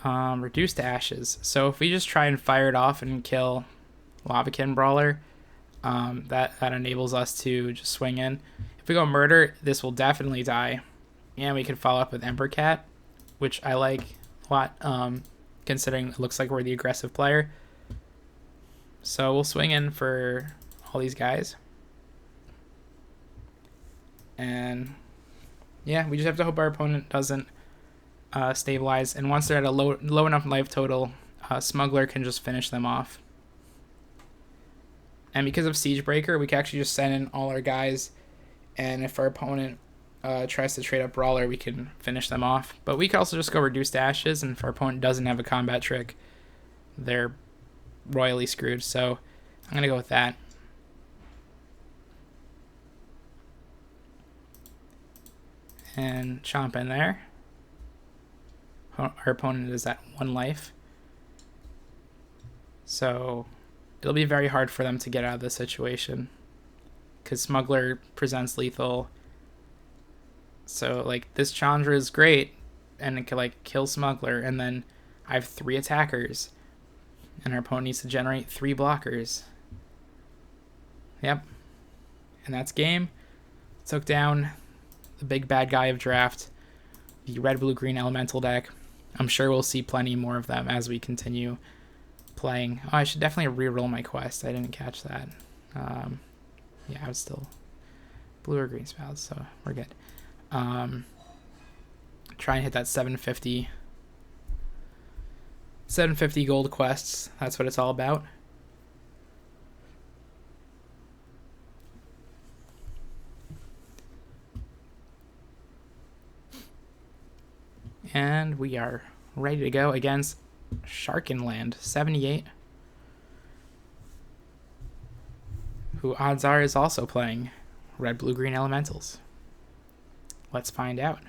Reduced Ashes. So if we just try and fire it off and kill Lavakin Brawler, that enables us to just swing in. If we go Murder, this will definitely die. And we can follow up with Embercat, which I like a lot, considering it looks like we're the aggressive player. So we'll swing in for all these guys. And yeah, we just have to hope our opponent doesn't stabilize. And once they're at a low enough life total, Smuggler can just finish them off. And because of Siegebreaker, we can actually just send in all our guys. And if our opponent tries to trade up Brawler, we can finish them off. But we could also just go Reduced Ashes, and if our opponent doesn't have a combat trick, they're royally screwed. So I'm going to go with that. And chomp in there. Our opponent is at 1 life. So it'll be very hard for them to get out of this situation, because Smuggler presents lethal. So like this Chandra is great, and it could like kill Smuggler, and then I have 3 attackers, and our opponent needs to generate 3 blockers. Yep. And that's game. Took down the big bad guy of draft, the red, blue, green elemental deck. I'm sure we'll see plenty more of them as we continue playing. Oh, I should definitely re-roll my quest. I didn't catch that. Yeah, I was still blue or green spells, so we're good. Try and hit that 750 gold quests. That's what it's all about. And we are ready to go against Sharkenland 78, who odds are is also playing red, blue, green elementals. Let's find out.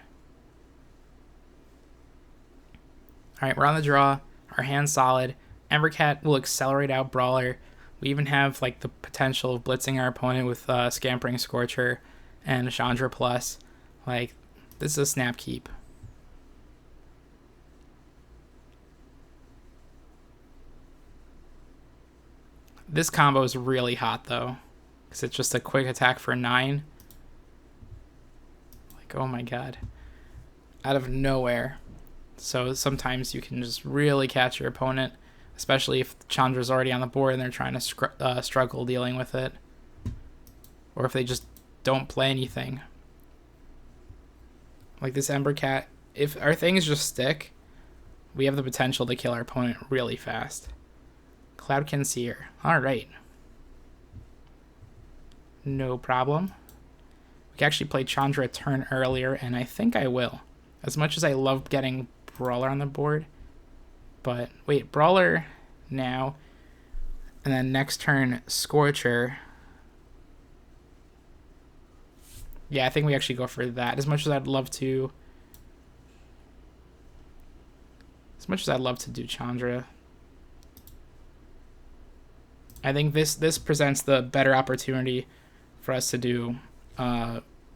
Alright, we're on the draw. Our hand's solid. Embercat will accelerate out Brawler. We even have like the potential of blitzing our opponent with Scampering Scorcher and Chandra Plus. Like, this is a snap keep. This combo is really hot though, because it's just a quick attack for 9. Like, oh my god. Out of nowhere. So sometimes you can just really catch your opponent, especially if Chandra's already on the board and they're trying to struggle dealing with it. Or if they just don't play anything. Like this Embercat, if our things just stick, we have the potential to kill our opponent really fast. Cloudkin Seer. Alright. No problem. We can actually play Chandra a turn earlier, and I think I will. As much as I love getting Brawler on the board. But, wait, Brawler now. And then next turn, Scorcher. Yeah, I think we actually go for that. As much as I'd love to... do Chandra. I think this presents the better opportunity for us to do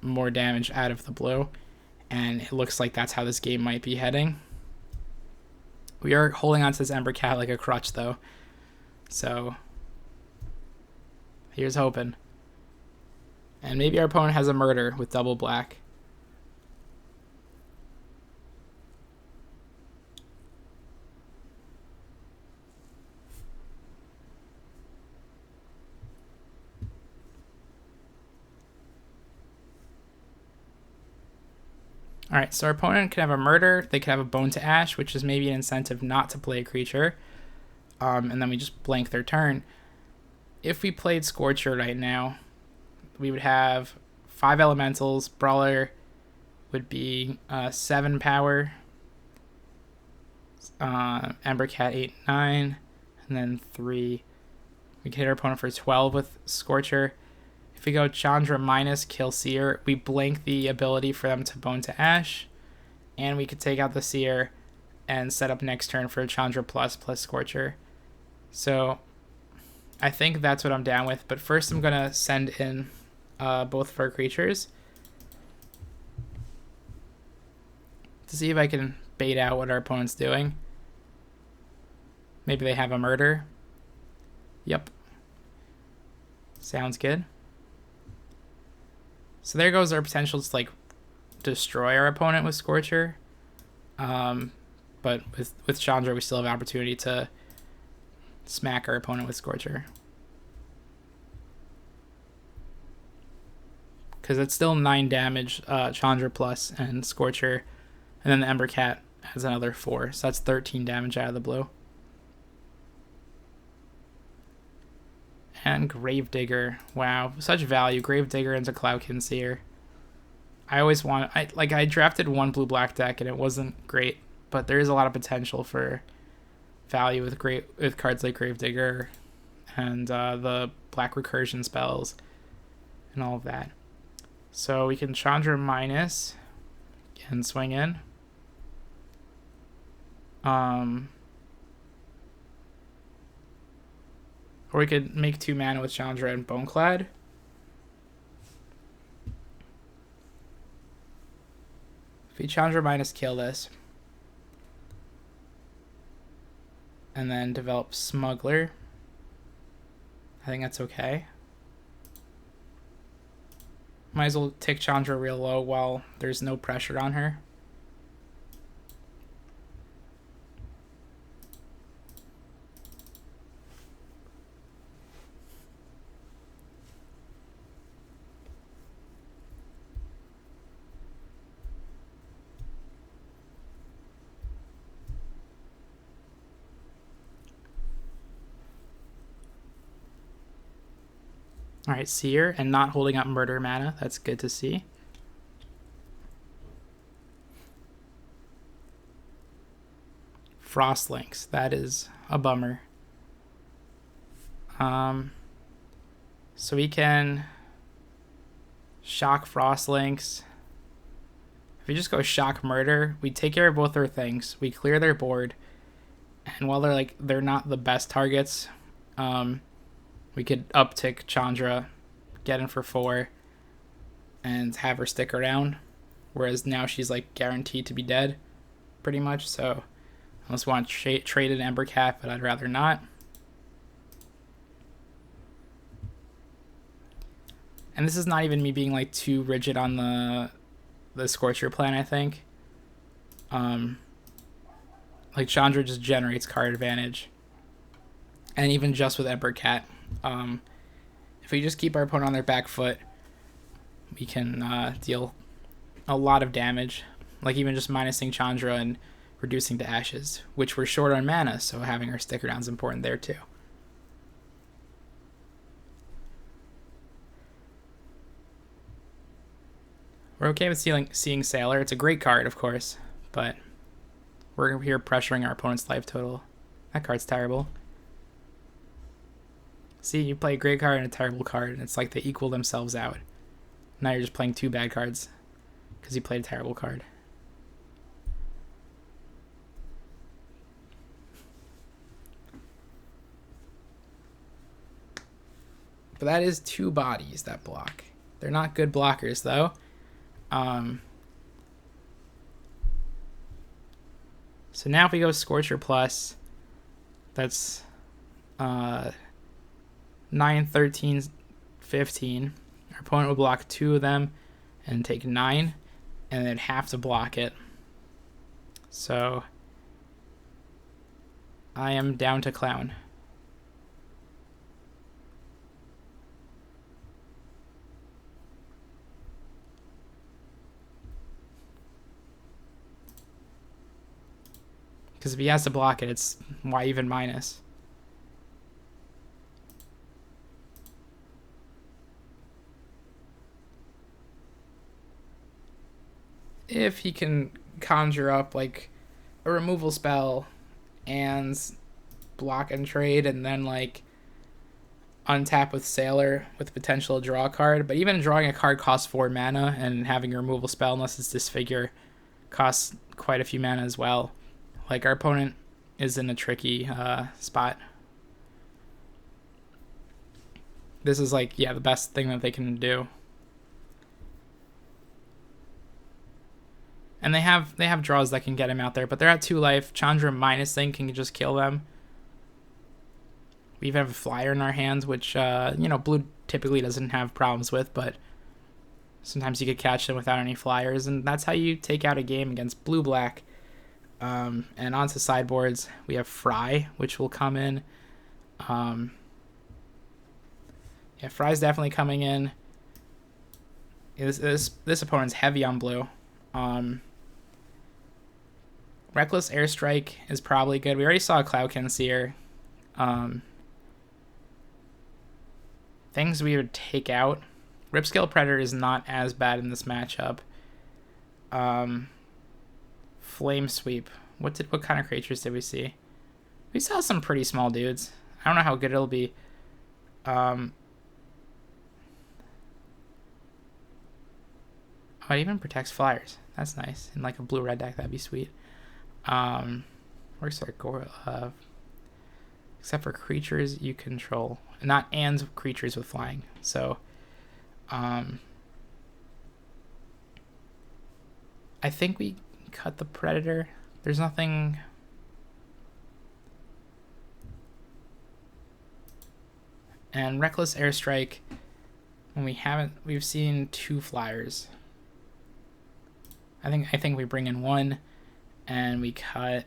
more damage out of the blue. And it looks like that's how this game might be heading. We are holding on to this Ember Cat like a crutch, though. So, here's hoping. And maybe our opponent has a Murder with double black. Alright, so our opponent can have a Murder, they can have a Bone to Ash, which is maybe an incentive not to play a creature. And then we just blank their turn. If we played Scorcher right now, we would have 5 elementals. Brawler would be 7 power. Ember Cat 8, 9. And then 3. We can hit our opponent for 12 with Scorcher. If we go Chandra minus kill Seer, we blank the ability for them to Bone to Ash. And we could take out the Seer and set up next turn for Chandra plus Scorcher. So I think that's what I'm down with. But first I'm going to send in both of our creatures to see if I can bait out what our opponent's doing. Maybe they have a Murder. Yep. Sounds good. So there goes our potential to like destroy our opponent with Scorcher. But with Chandra, we still have opportunity to smack our opponent with Scorcher. Because it's still 9 damage, Chandra plus, and Scorcher. And then the Ember Cat has another 4. So that's 13 damage out of the blue. And Gravedigger. Wow, such value. Gravedigger into Cloudkin Seer. I always want... I drafted one blue-black deck, and it wasn't great. But there is a lot of potential for value with cards like Gravedigger and the black recursion spells and all of that. So we can Chandra minus and swing in. Or we could make 2 mana with Chandra and Boneclad. If we Chandra minus kill this. And then develop Smuggler. I think that's okay. Might as well tick Chandra real low while there's no pressure on her. Alright, Seer, and not holding up Murder mana. That's good to see. Frostlinks. That is a bummer. So we can shock Frostlinks. If we just go shock Murder, we take care of both their things. We clear their board. And while they're not the best targets, we could uptick Chandra, get in for 4, and have her stick around. Whereas now she's like guaranteed to be dead, pretty much. So I almost want to trade an Ember Cat, but I'd rather not. And this is not even me being like too rigid on the Scorcher plan, I think. Like Chandra just generates card advantage. And even just with Ember Cat, if we just keep our opponent on their back foot, we can deal a lot of damage. Like even just minusing Chandra and reducing to ashes, which we're short on mana, so having our sticker down is important there too. We're okay with seeing Sailor. It's a great card, of course, but we're here pressuring our opponent's life total. That card's terrible. See, you play a great card and a terrible card, and it's like they equal themselves out. Now you're just playing 2 bad cards because you played a terrible card. But that is 2 bodies that block. They're not good blockers, though. So now if we go Scorcher Plus, that's 9, 13, 15. Our opponent will block 2 of them and take 9, and they'd have to block it. So I am down to Clown. Because if he has to block it, it's why even minus. If he can conjure up like a removal spell and block and trade and then like untap with Sailor with potential to draw a card, but even drawing a card costs 4 mana and having a removal spell, unless it's Disfigure, costs quite a few mana as well. Like, our opponent is in a tricky spot. This is like, yeah, the best thing that they can do. And they have draws that can get him out there, but they're at 2 life. Chandra minus thing can just kill them. We even have a flyer in our hands, which blue typically doesn't have problems with, but sometimes you could catch them without any flyers, and that's how you take out a game against blue-black. And onto sideboards, we have Fry, which will come in. Fry's definitely coming in. This opponent's heavy on blue. Reckless Airstrike is probably good. We already saw a Cloudkin Seer. Things we would take out. Ripscale Predator is not as bad in this matchup. Flame Sweep. What kind of creatures did we see? We saw some pretty small dudes. I don't know how good it'll be. Oh, it even protects flyers. That's nice. In like a blue-red deck, that'd be sweet. Works like except for creatures you control, not and creatures with flying. So, I think we cut the Predator. There's nothing. And Reckless Airstrike, when we've seen 2 flyers. I think we bring in 1 and we cut.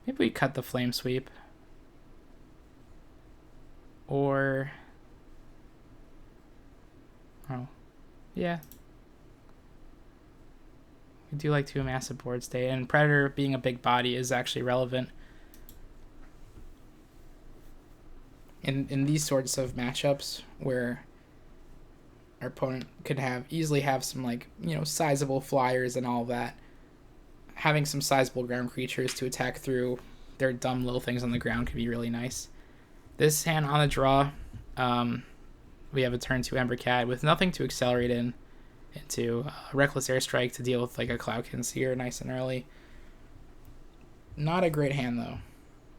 Maybe we cut the Flame Sweep. Or yeah. We do like 2 massive board state, and Predator being a big body is actually relevant in these sorts of matchups where our opponent could easily have some sizable flyers and all that. Having some sizable ground creatures to attack through their dumb little things on the ground could be really nice. This hand on the draw, we have a turn 2 Ember Cat with nothing to accelerate into Reckless Airstrike to deal with like a Cloudkin Seer nice and early. Not a great hand though.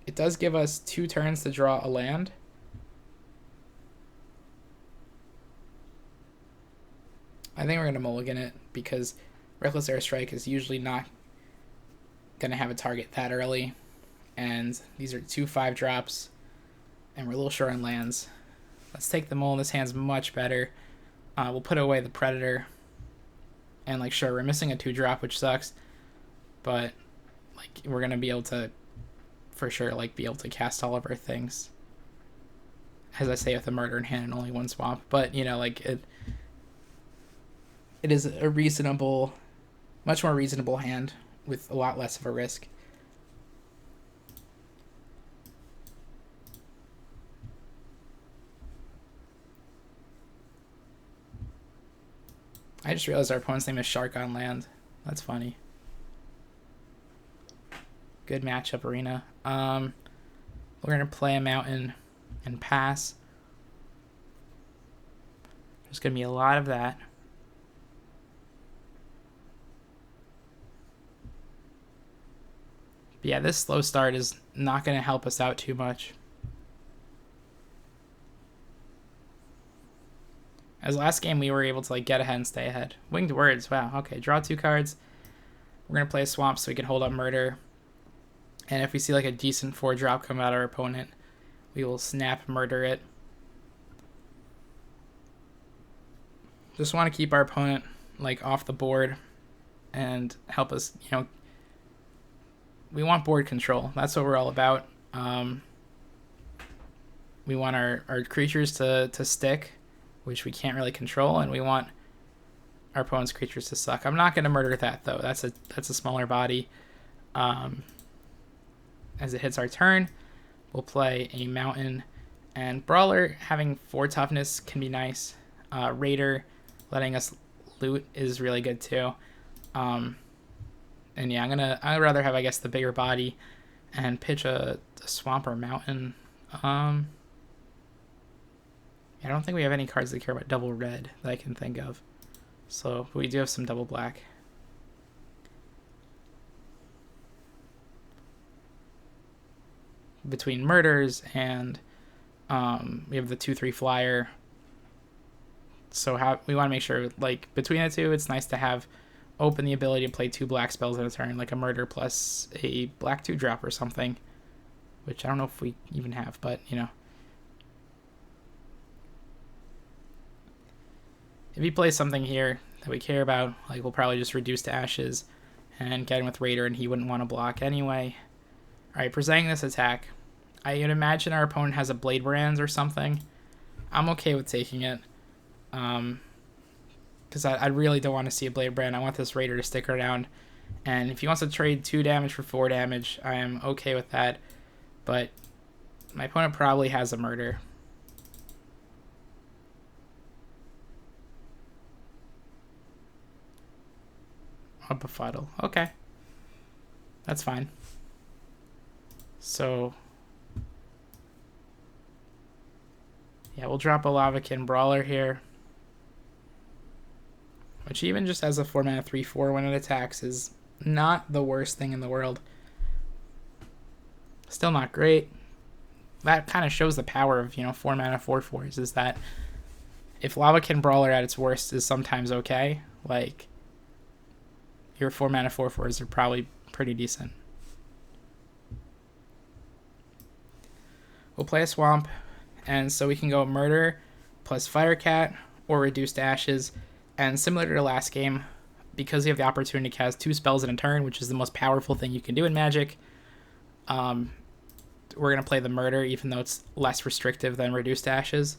It does give us 2 turns to draw a land. I think we're going to mulligan it because Reckless Airstrike is usually not going to have a target that early. And these are 2 5-drops. And we're a little short on lands. Let's take the mull. This hand's much better. We'll put away the Predator. And sure, we're missing a 2-drop, which sucks. But we're going to be able to, for sure, be able to cast all of our things. As I say, with a murder in hand and only 1 swamp. But, it is a reasonable Much more reasonable hand with a lot less of a risk. I just realized our opponent's name is Shark on Land. That's funny. Good matchup, Arena. We're going to play a mountain and pass. There's going to be a lot of that. But yeah, this slow start is not going to help us out too much. As last game, we were able to get ahead and stay ahead. Winged Words, wow. Okay, draw 2 cards. We're going to play a Swamp so we can hold up Murder. And if we see a decent 4-drop come out of our opponent, we will snap Murder it. Just want to keep our opponent off the board and help us, we want board control. That's what we're all about. We want our creatures to stick, which we can't really control, and we want our opponent's creatures to suck. I'm not going to murder that, though. That's a smaller body. As it hits our turn, we'll play a Mountain. And Brawler having 4 toughness can be nice. Raider letting us loot is really good, too. And yeah, I'd rather have, I guess, the bigger body and pitch a Swamp or Mountain. I don't think we have any cards that care about double red that I can think of. So we do have some double black. Between Murders and we have the 2/3 flyer. So we want to make sure, between the two, it's nice to have open the ability to play 2 black spells in a turn, like a Murder plus a black 2-drop or something. Which I don't know if we even have, but, If he plays something here that we care about, we'll probably just reduce to ashes and get him with Raider, and he wouldn't want to block anyway. Alright, presenting this attack. I would imagine our opponent has a Blade Brands or something. I'm okay with taking it. Because I really don't want to see a Blade Brand. I want this Raider to stick around. And if he wants to trade 2 damage for 4 damage, I am okay with that. But my opponent probably has a Murder. A Befuddle. Okay. That's fine. So yeah, we'll drop a Lavakin Brawler here. Which even just as a 4-mana 3/4 when it attacks is not the worst thing in the world. Still not great. That kind of shows the power of, 4-mana 4/4s, is that if Lavakin Brawler at its worst is sometimes okay, your 4-mana 4/4s are probably pretty decent. We'll play a Swamp, and so we can go Murder plus Firecat or Reduced Ashes. And similar to last game, because you have the opportunity to cast 2 spells in a turn, which is the most powerful thing you can do in Magic, we're going to play the Murder, even though it's less restrictive than Reduced Ashes.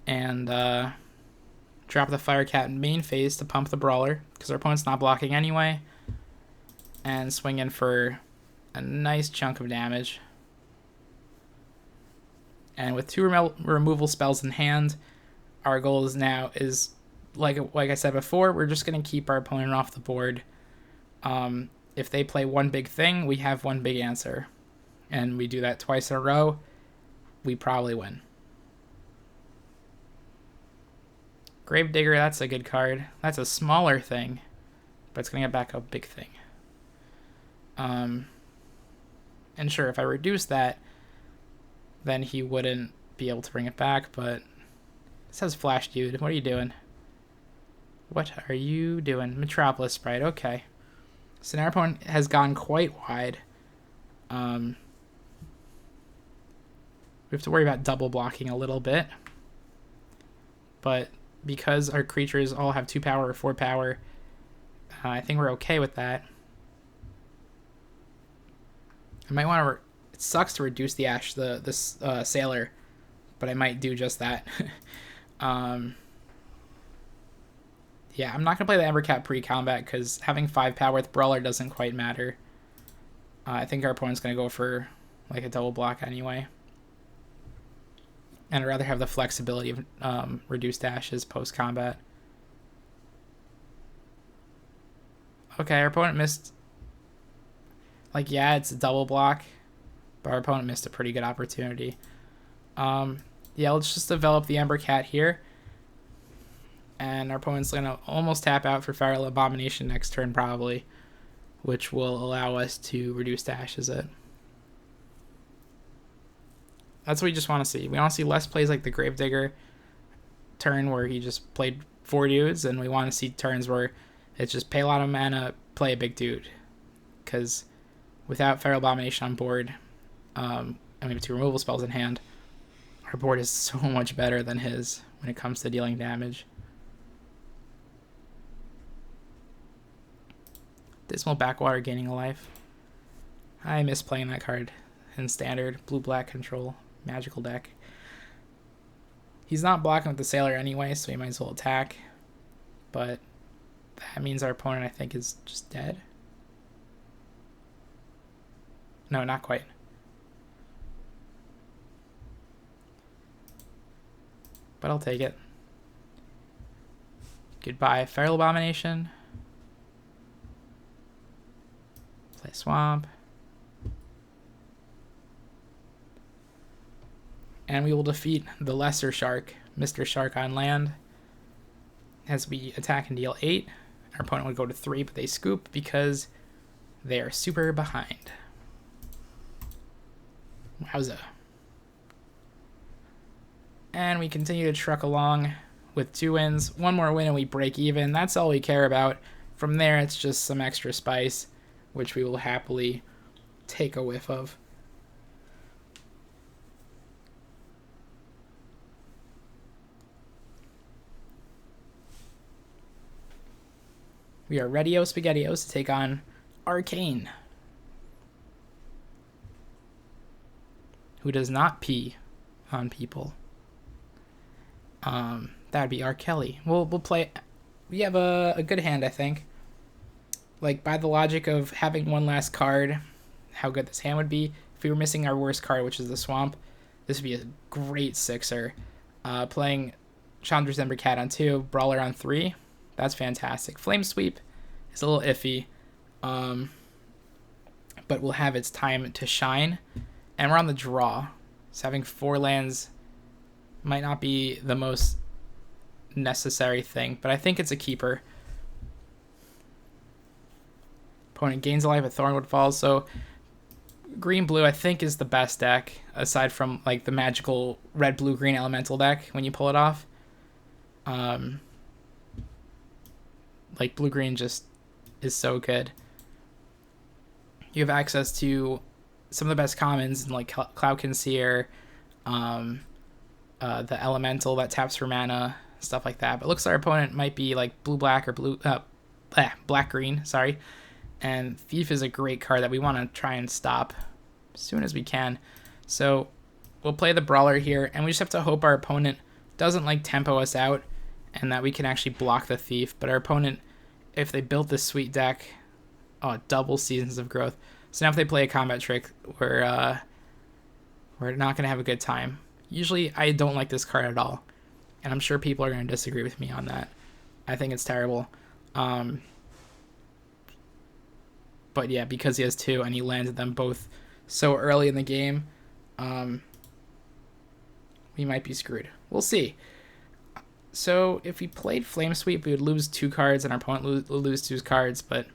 And drop the Firecat in main phase to pump the Brawler, because our opponent's not blocking anyway. And swing in for a nice chunk of damage. And with 2 removal spells in hand, our goal is now like I said before, we're just going to keep our opponent off the board. If they play one big thing, we have one big answer. And we do that twice in a row, we probably win. Gravedigger, that's a good card. That's a smaller thing, but it's going to get back a big thing. And sure, if I reduce that, then he wouldn't be able to bring it back, but this has Flash Dude. What are you doing? What are you doing? Metropolis Sprite, okay. So now our opponent has gone quite wide. We have to worry about double blocking a little bit. But because our creatures all have 2 power or 4 power, I think we're okay with that. I might want to... It sucks to reduce the this Sailor, but I might do just that. Yeah, I'm not going to play the Embercat pre-combat because having 5 power with Brawler doesn't quite matter. I think our opponent's going to go for like a double block anyway. And I'd rather have the flexibility of reduced dashes post-combat. Okay, our opponent missed... Like, yeah, it's a double block, but our opponent missed a pretty good opportunity. Yeah, let's just develop the Embercat here. And our opponent's going to almost tap out for Feral Abomination next turn, probably, which will allow us to reduce dashes it. That's what we just want to see. We want to see less plays like the Gravedigger turn where he just played 4 dudes, and we want to see turns where it's just pay a lot of mana, play a big dude. Because without Feral Abomination on board, and we have 2 removal spells in hand, our board is so much better than his when it comes to dealing damage. Dismal Backwater gaining a life. I miss playing that card in standard. Blue-black control. Magical deck. He's not blocking with the Sailor anyway, so he might as well attack. But that means our opponent, I think, is just dead. No, not quite. But I'll take it. Goodbye, Feral Abomination. Play Swamp. And we will defeat the Lesser Shark, Mr. Shark on land. As we attack and deal 8. Our opponent would go to 3, but they scoop because they are super behind. Wowza. And we continue to truck along with 2 wins. 1 more win and we break even. That's all we care about. From there, it's just some extra spice, which we will happily take a whiff of. We are ready-o spaghettios to take on Arcane, who does not pee on people. That'd be R. Kelly. We'll play. We have a good hand, I think. Like, by the logic of having 1 last card, how good this hand would be. If we were missing our worst card, which is the Swamp, this would be a great 6er. Playing Chandra's Embercat on 2, Brawler on 3. That's fantastic. Flame Sweep is a little iffy, but will have its time to shine. And we're on the draw, so having 4 lands might not be the most necessary thing, but I think it's a keeper. Opponent gains a life, a Thornwood falls, so green-blue I think is the best deck, aside from like the magical red-blue-green elemental deck when you pull it off. Like, blue-green just is so good. You have access to some of the best commons, like Cloud Conceer, the elemental that taps for mana, stuff like that. But it looks like our opponent might be like blue-black or black-green, sorry. And Thief is a great card that we want to try and stop as soon as we can. So we'll play the Brawler here, and we just have to hope our opponent doesn't like tempo us out and that we can actually block the Thief. But our opponent, if they built this sweet deck, double Seasons of Growth. So now if they play a combat trick, we're not going to have a good time. Usually I don't like this card at all, and I'm sure people are going to disagree with me on that. I think it's terrible. But yeah, because he has 2 and he landed them both so early in the game, we might be screwed. We'll see. So if we played Flame Sweep, we would lose 2 cards and our opponent would lose 2 cards, but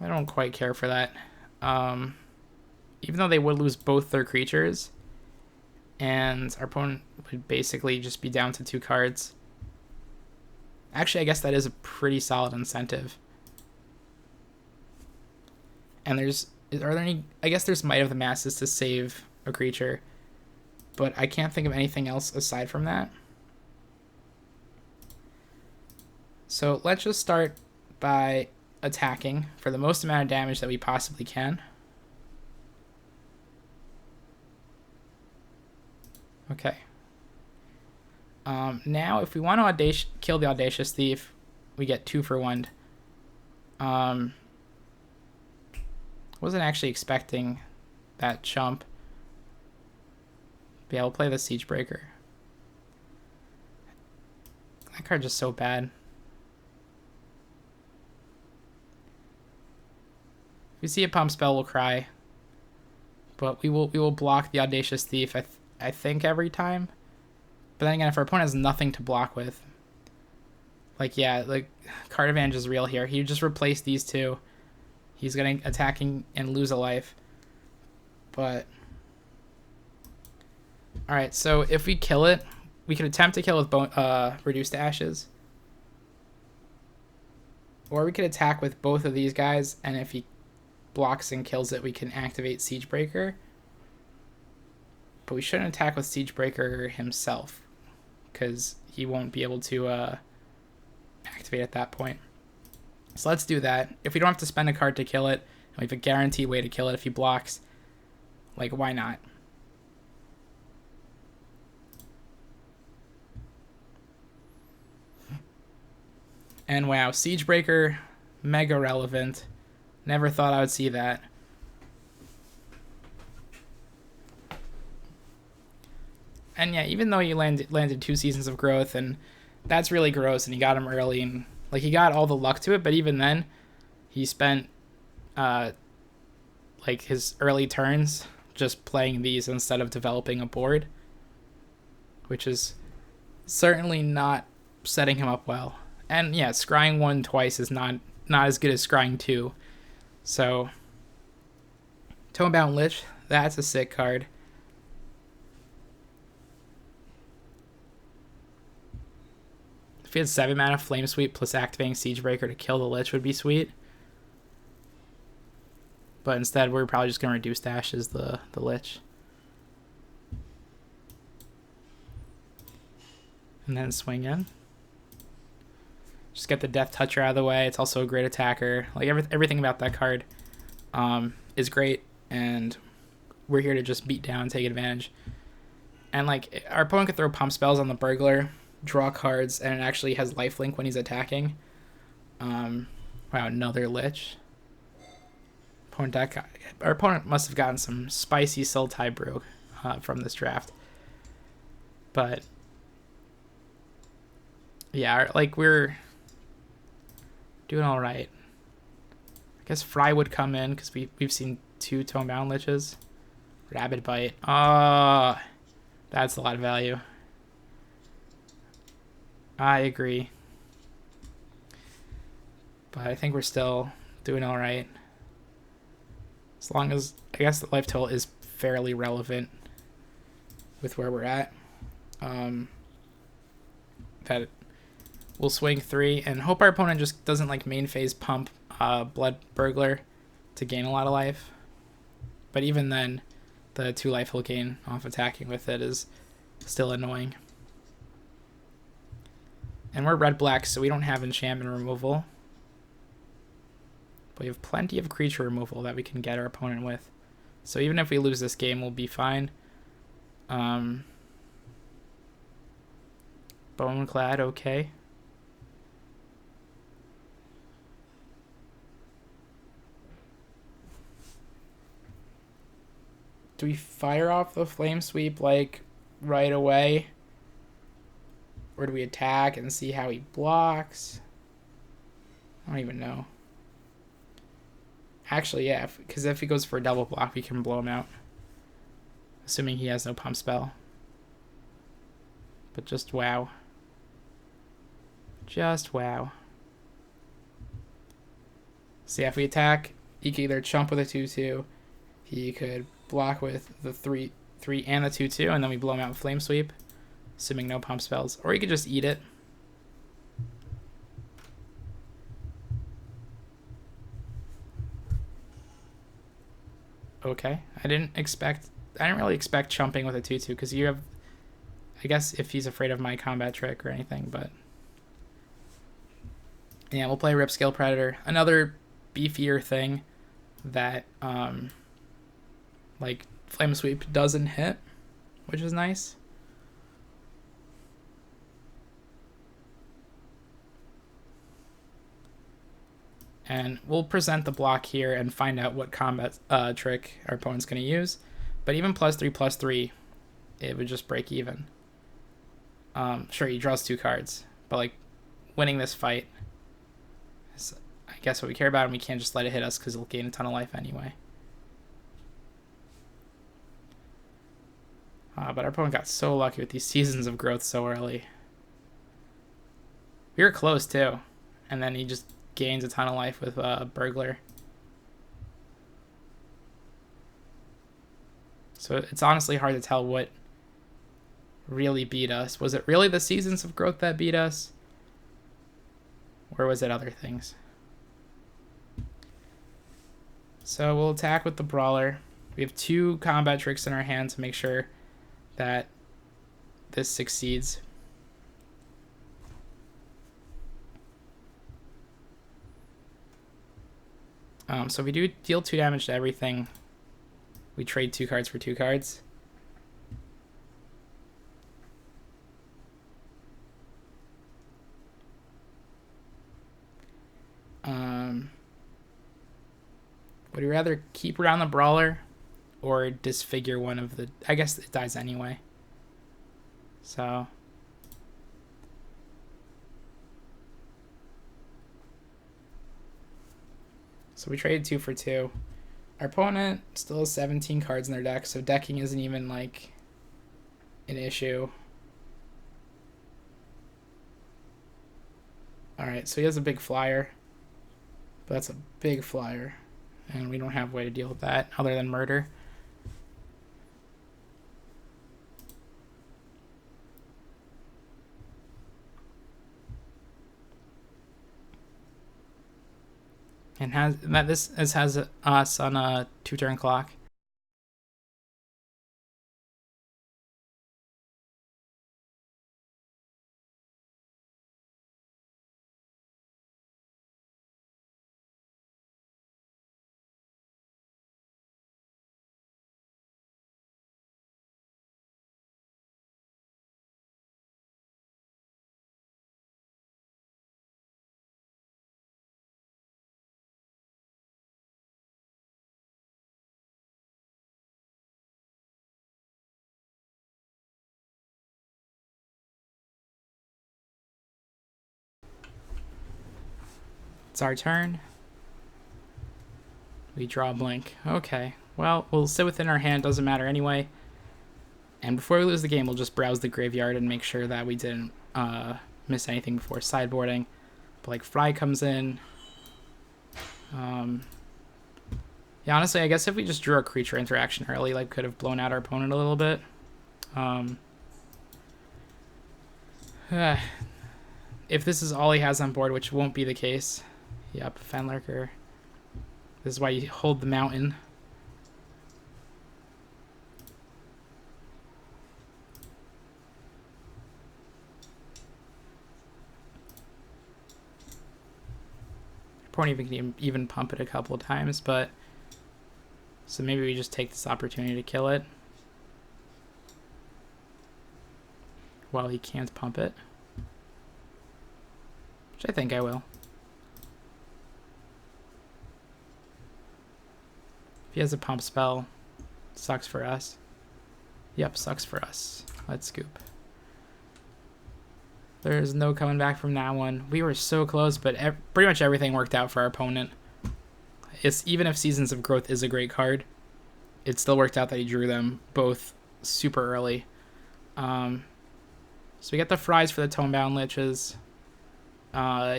I don't quite care for that. Even though they would lose both their creatures, and our opponent would basically just be down to 2 cards. Actually, I guess that is a pretty solid incentive. And are there any, I guess there's Might of the Masses to save a creature, but I can't think of anything else aside from that. So let's just start by attacking for the most amount of damage that we possibly can. Okay. Now, if we want to kill the Audacious Thief, we get 2 for 1. Wasn't actually expecting that chump. But yeah, we'll play the Siegebreaker. That card's just so bad. If we see a pump spell, we'll cry. But we will block the Audacious Thief, I think, every time. But then again, if our opponent has nothing to block with, like, yeah, like, card advantage is real here. He just replaced these two. He's going to attacking and lose a life. But, alright, so if we kill it, we can attempt to kill with Reduced to Ashes. Or we could attack with both of these guys, and if he blocks and kills it, we can activate Siegebreaker. But we shouldn't attack with Siegebreaker himself, because he won't be able to activate at that point. So let's do that. If we don't have to spend a card to kill it, and we have a guaranteed way to kill it if he blocks, like, why not? And wow, Siegebreaker, mega relevant. Never thought I would see that. And yeah, even though he landed 2 Seasons of Growth, and that's really gross, and he got him early, and like he got all the luck to it, but even then, he spent like his early turns just playing these instead of developing a board, which is certainly not setting him up well. And yeah, scrying 1 twice is not as good as scrying 2. So, Tonebound Lich, that's a sick card. If he had 7 mana Flame Sweep plus activating Siegebreaker to kill the Lich would be sweet. But instead, we're probably just going to reduce to ashes the Lich. And then swing in. Just get the Death Toucher out of the way. It's also a great attacker. Like everything about that card is great, and we're here to just beat down and take advantage. And like our opponent could throw pump spells on the Burglar, draw cards, and it actually has lifelink when he's attacking. Wow, another Lich. Our opponent must have gotten some spicy Sultai Brew from this draft. But yeah, like we're doing all right. I guess Fry would come in because we've seen 2 Tonebound Liches. Rabid Bite. Oh, that's a lot of value. I agree. But I think we're still doing all right. As long as, I guess the life total is fairly relevant with where we're at. That we'll swing 3 and hope our opponent just doesn't like main phase pump Blood Burglar to gain a lot of life. But even then, the 2 life he'll gain off attacking with it is still annoying. And we're red-black, so we don't have enchantment removal. But we have plenty of creature removal that we can get our opponent with. So even if we lose this game, we'll be fine. Boneclad, okay. Do we fire off the Flame Sweep, like, right away? Or do we attack and see how he blocks? I don't even know. Actually, yeah, because if he goes for a double block, we can blow him out. Assuming he has no pump spell. But just wow. Just wow. So yeah, if we attack, he could either chump with a 2/2, he could block with the 3/3 and the 2/2, and then we blow him out with Flame Sweep, assuming no pump spells. Or he could just eat it. Okay, I didn't really expect chumping with a 2/2 because you have, I guess if he's afraid of my combat trick or anything, but yeah, we'll play Ripscale Predator, another beefier thing that like Flame Sweep doesn't hit, which is nice. And we'll present the block here and find out what combat trick our opponent's going to use. But even +3/+3, it would just break even. Sure, he draws 2 cards, but like winning this fight is, I guess, what we care about, and we can't just let it hit us because it'll gain a ton of life anyway. But our opponent got so lucky with these Seasons of Growth so early. We were close too, and then he just gains a ton of life with Burglar. So it's honestly hard to tell what really beat us. Was it really the Seasons of Growth that beat us? Or was it other things? So we'll attack with the Brawler. We have 2 combat tricks in our hand to make sure that this succeeds. So we do deal 2 damage to everything. We trade 2 cards for 2 cards. Would you rather keep around the Brawler or disfigure one of the... I guess it dies anyway. So we traded 2 for 2. Our opponent still has 17 cards in their deck, so decking isn't even like an issue. Alright, so he has a big flyer. But that's a big flyer. And we don't have a way to deal with that other than murder. And this has us on a 2-turn clock. It's our turn. We draw a blink. Okay. Well, we'll sit within our hand. Doesn't matter anyway. And before we lose the game, we'll just browse the graveyard and make sure that we didn't miss anything before sideboarding. But like Fry comes in. Yeah, honestly, I guess if we just drew a creature interaction early, like could have blown out our opponent a little bit. If this is all he has on board, which won't be the case. Yep, Fenlurker. This is why you hold the mountain. Opponent can even pump it a couple of times, but so maybe we just take this opportunity to kill it while he can't pump it, which I think I will. If he has a pump spell, sucks for us. Yep, sucks for us. Let's scoop. There's no coming back from that one. We were so close, but pretty much everything worked out for our opponent. Even if Seasons of Growth is a great card, it still worked out that he drew them both super early. So we get the Fries for the Tonebound Liches.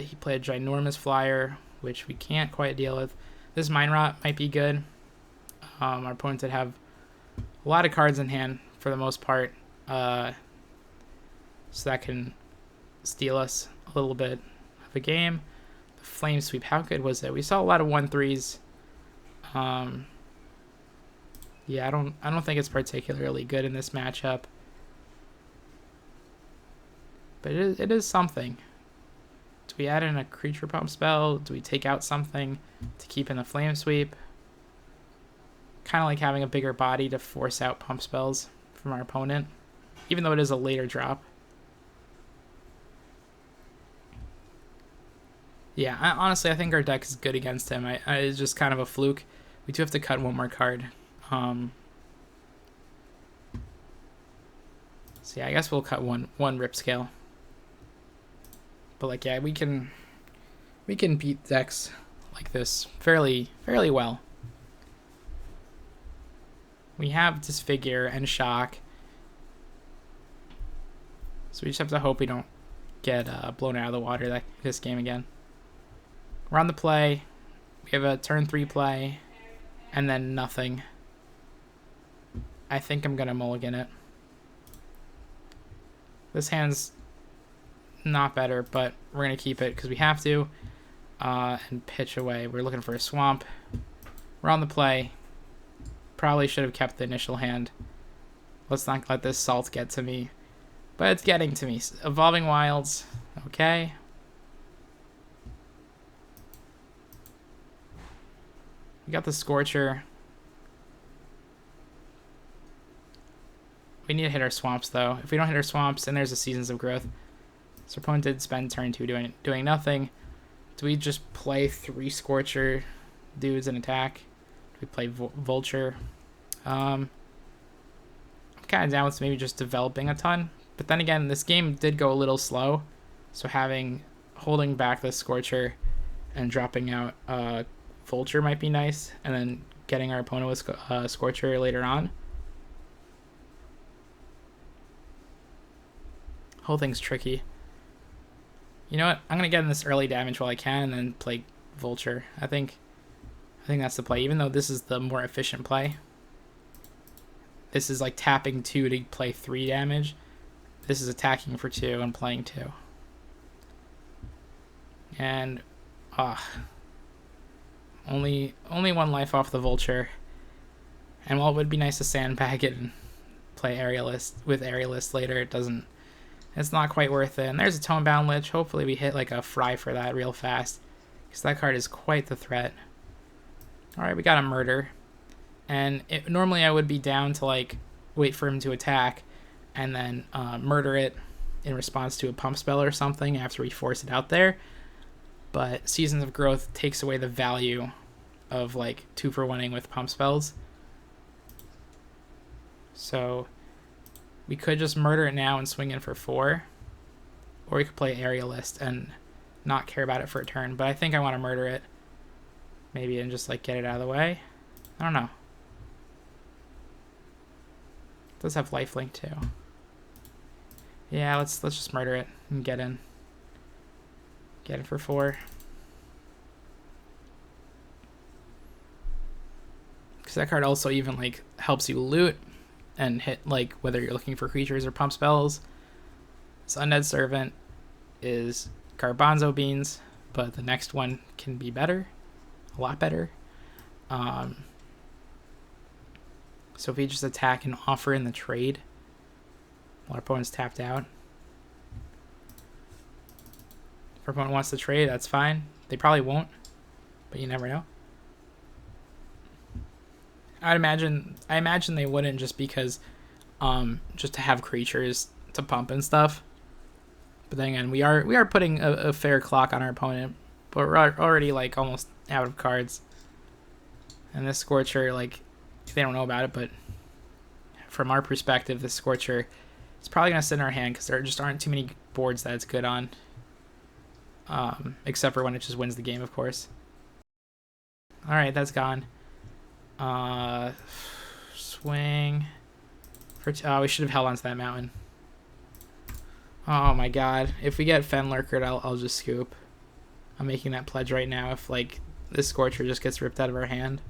He played a ginormous flyer, which we can't quite deal with. This Mind Rot might be good. Our opponent did have a lot of cards in hand for the most part, so that can steal us a little bit of a game. The Flame Sweep, how good was it? We saw a lot of 1/3s. Yeah, I don't think it's particularly good in this matchup, but it is something. Do we add in a creature pump spell? Do we take out something to keep in the Flame Sweep? Kind of like having a bigger body to force out pump spells from our opponent, even though it is a later drop. Yeah, honestly, I think our deck is good against him. It's just kind of a fluke. We do have to cut one more card. So yeah, I guess we'll cut one rip scale. But like, yeah, we can beat decks like this fairly well. We have Disfigure and Shock, so we just have to hope we don't get blown out of the water this game again. We're on the play. We have a turn 3 play, and then nothing. I think I'm gonna mulligan it. This hand's not better, but we're gonna keep it because we have to. And pitch away. We're looking for a swamp. We're on the play. Probably should have kept the initial hand. Let's not let this salt get to me. But it's getting to me. Evolving Wilds. Okay. We got the Scorcher. We need to hit our swamps, though. If we don't hit our swamps, then there's a Seasons of Growth. So our opponent did spend turn 2 doing nothing. Do we just play 3 Scorcher dudes and attack? Do we play Vulture? I'm kind of down with maybe just developing a ton. But then again, this game did go a little slow. So holding back the Scorcher and dropping out Vulture might be nice. And then getting our opponent with Scorcher later on. Whole thing's tricky. You know what? I'm going to get in this early damage while I can and then play Vulture. I think that's the play, even though this is the more efficient play. This is like tapping 2 to play 3 damage. This is attacking for 2 and playing 2. And only 1 life off the Vulture. And while it would be nice to sandbag it and play Aerialist later, it's not quite worth it. And there's a Tone-Bound Lich. Hopefully we hit like a fry for that real fast, because that card is quite the threat. Alright, we got a Murder. And normally I would be down to like wait for him to attack and then murder it in response to a pump spell or something after we force it out there. But Seasons of Growth takes away the value of like 2-for-1ing with pump spells. So we could just murder it now and swing in for 4. Or we could play Aerialist and not care about it for a turn. But I think I want to murder it. Maybe and just like get it out of the way. I don't know. It does have lifelink too. Yeah, let's just murder it and get in. Get it for 4. Because that card also even like helps you loot and hit like whether you're looking for creatures or pump spells. This Undead Servant is Garbanzo Beans, but the next one can be better, a lot better. So if we just attack and offer in the trade while our opponent's tapped out. If our opponent wants to trade, that's fine. They probably won't, but you never know. I imagine they wouldn't, just because just to have creatures to pump and stuff. But then again, we are putting a fair clock on our opponent, but we're already like almost out of cards. And this Scorcher, like, they don't know about it, but from our perspective, this Scorcher is probably going to sit in our hand because there just aren't too many boards that it's good on. Except for when it just wins the game, of course. Alright, that's gone. Swing. We should have held onto that mountain. Oh my god. If we get Fenlurkered, I'll just scoop. I'm making that pledge right now if, like, this Scorcher just gets ripped out of our hand.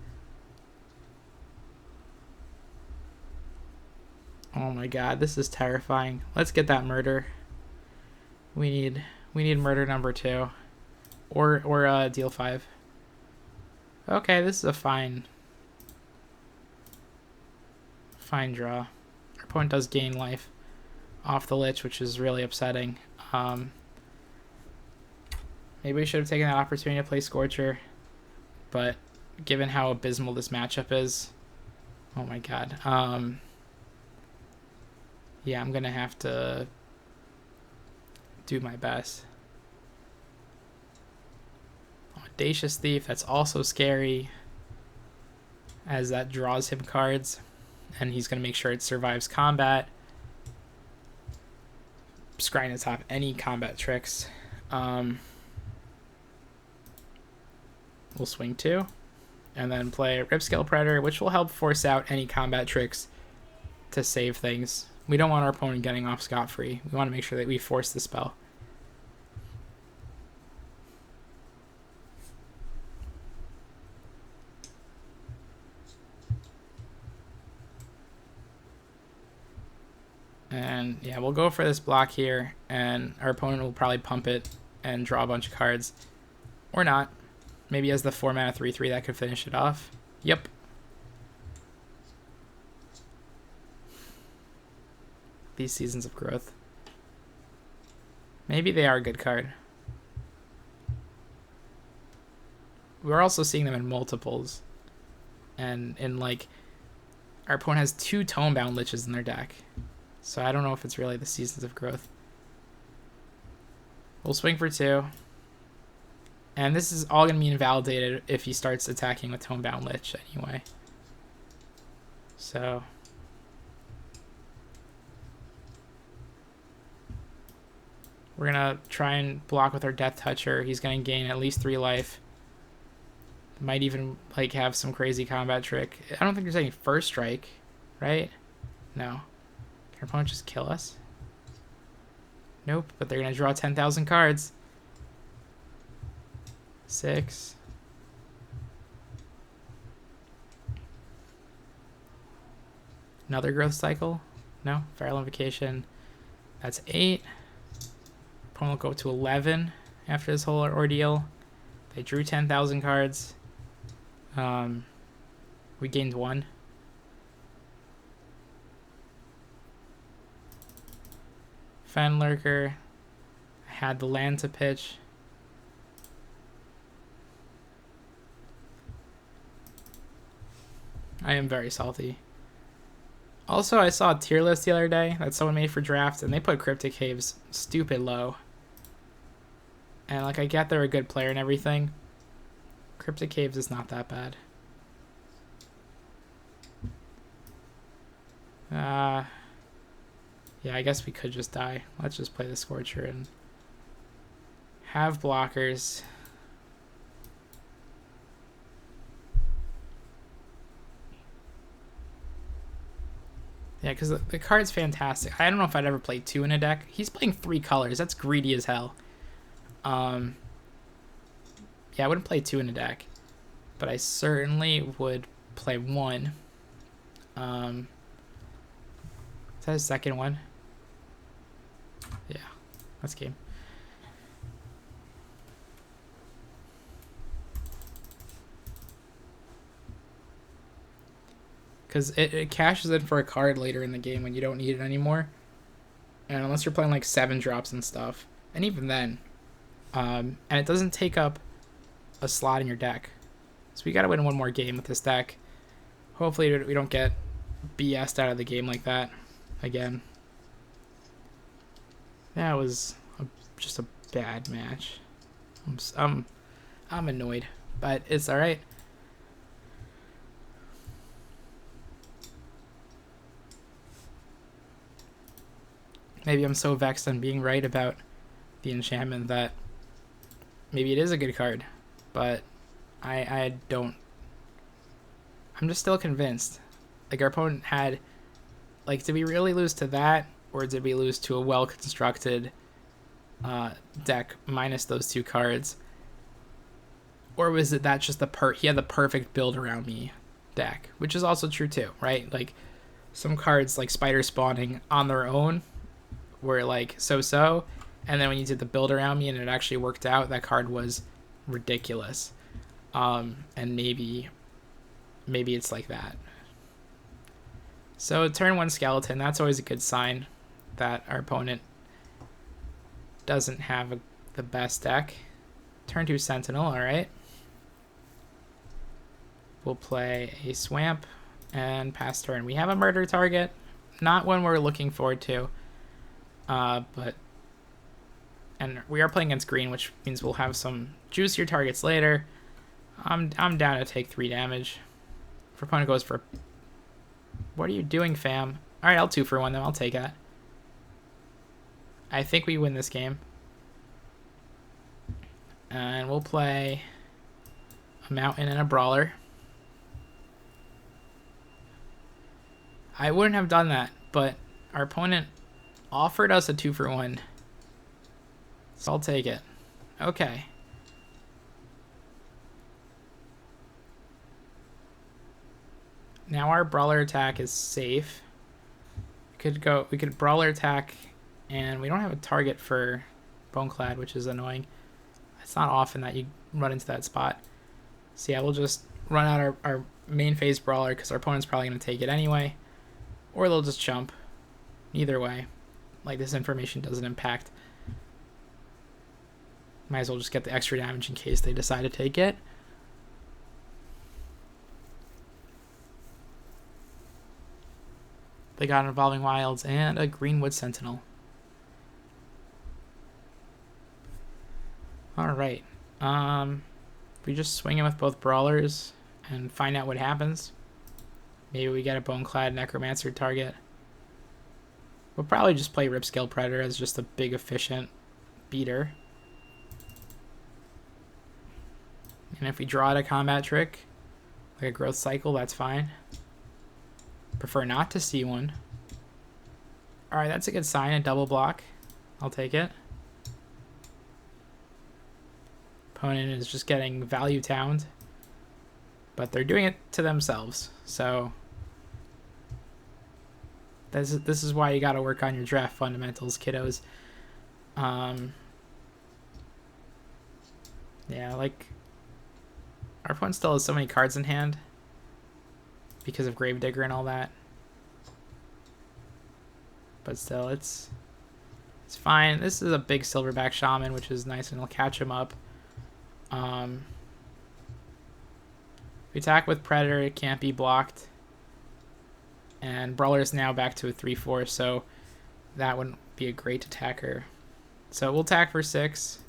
Oh my god, this is terrifying. Let's get that murder. We need murder number 2. Or deal 5. Okay, this is a fine draw. Our opponent does gain life off the Lich, which is really upsetting. Maybe we should have taken that opportunity to play Scorcher, but given how abysmal this matchup is, oh my god. Yeah, I'm gonna have to do my best. Audacious Thief. That's also scary, as that draws him cards, and he's going to make sure it survives combat. Scrying to top any combat tricks. We'll swing 2, and then play Ripscale Predator, which will help force out any combat tricks to save things. We don't want our opponent getting off scot-free. We want to make sure that we force the spell. And yeah, we'll go for this block here, and our opponent will probably pump it and draw a bunch of cards. Or not. Maybe as the 4-mana 3/3 that could finish it off. Yep. These Seasons of Growth. Maybe they are a good card. We're also seeing them in multiples. And in like, our opponent has 2 Tone-Bound Liches in their deck. So I don't know if it's really the Seasons of Growth. We'll swing for 2. And this is all going to be invalidated if he starts attacking with Tone-Bound Lich anyway. So we're going to try and block with our Death Toucher. He's going to gain at least 3 life. Might even like have some crazy combat trick. I don't think there's any First Strike, right? No. Can our opponent just kill us? Nope, but they're going to draw 10,000 cards. 6. Another growth cycle? No. Feral Invocation. That's 8. Opponent will go to 11 after this whole ordeal. They drew 10,000 cards. We gained 1. Fenlurker. I had the land to pitch. I am very salty. Also, I saw a tier list the other day that someone made for draft, and they put Cryptic Caves stupid low. And like, I get they're a good player and everything. Cryptic Caves is not that bad. Yeah, I guess we could just die. Let's just play the Scorcher and have blockers. Yeah, because the card's fantastic. I don't know if I'd ever play 2 in a deck. He's playing 3 colors. That's greedy as hell. Yeah, I wouldn't play 2 in a deck. But I certainly would play 1. Is that his second one? Yeah, that's game. Because it cashes in for a card later in the game when you don't need it anymore. And unless you're playing like 7 drops and stuff. And even then. And it doesn't take up a slot in your deck. So we gotta win 1 more game with this deck. Hopefully we don't get BS'd out of the game like that again. That was just a bad match. I'm annoyed, but it's alright. Maybe I'm so vexed on being right about the enchantment that maybe it is a good card, but I don't. I'm just still convinced. Like, our opponent had, like, did we really lose to that, or did we lose to a well-constructed deck minus those 2 cards? Or was it that just he had the perfect build around me deck, which is also true too, right? Like, some cards like Spider Spawning on their own were like so-so, and then when you did the build around me and it actually worked out, that card was ridiculous. And maybe it's like that. So turn 1 Skeleton, that's always a good sign that our opponent doesn't have the best deck. Turn 2 Sentinel, alright. We'll play a Swamp and pass turn. We have a murder target, not one we're looking forward to. And we are playing against green, which means we'll have some juicier targets later. I'm down to take 3 damage. If opponent goes for... What are you doing, fam? Alright, I'll 2 for 1 then. I'll take that. I think we win this game. And we'll play a mountain and a brawler. I wouldn't have done that, but our opponent offered us a 2 for 1. So I'll take it. Okay. Now our brawler attack is safe. We could brawler attack, and we don't have a target for Boneclad, which is annoying. It's not often that you run into that spot. So yeah, we'll just run out our main phase brawler because our opponent's probably going to take it anyway. Or they'll just jump. Either way, like, this information doesn't impact. Might as well just get the extra damage in case they decide to take it. They got an Evolving Wilds and a Greenwood Sentinel. Alright. We just swing in with both brawlers and find out what happens. Maybe we get a Boneclad Necromancer target. We'll probably just play Ripscale Predator as just a big efficient beater. And if we draw out a combat trick, like a growth cycle, that's fine. Prefer not to see one. Alright, that's a good sign, a double block. I'll take it. Opponent is just getting value towned. But they're doing it to themselves, so this is why you gotta work on your draft fundamentals, kiddos. Yeah, like, our opponent still has so many cards in hand because of Gravedigger and all that. But still, it's fine. This is a big Silverback Shaman, which is nice, and it'll catch him up. We attack with Predator, it can't be blocked. And Brawler is now back to a 3/4, so that wouldn't be a great attacker. So we'll attack for 6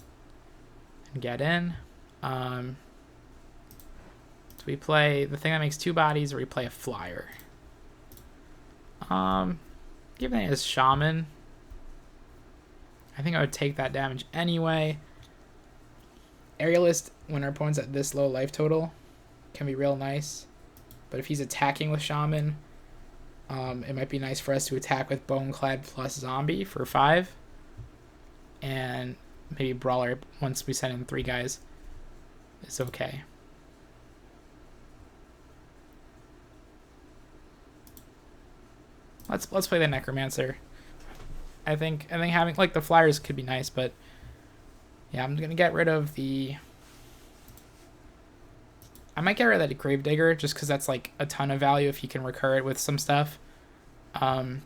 and get in. So we play the thing that makes 2 bodies, or we play a flyer. Given it is Shaman, I think I would take that damage anyway. Aerialist, when our opponent's at this low life total, can be real nice. But if he's attacking with Shaman, it might be nice for us to attack with Boneclad plus Zombie for 5. And maybe Brawler, once we send in 3 guys, is okay. Let's play the Necromancer. I think having, like, the flyers could be nice, but yeah, I'm gonna get rid of the... I might get rid of that Gravedigger just because that's like a ton of value if you can recur it with some stuff. And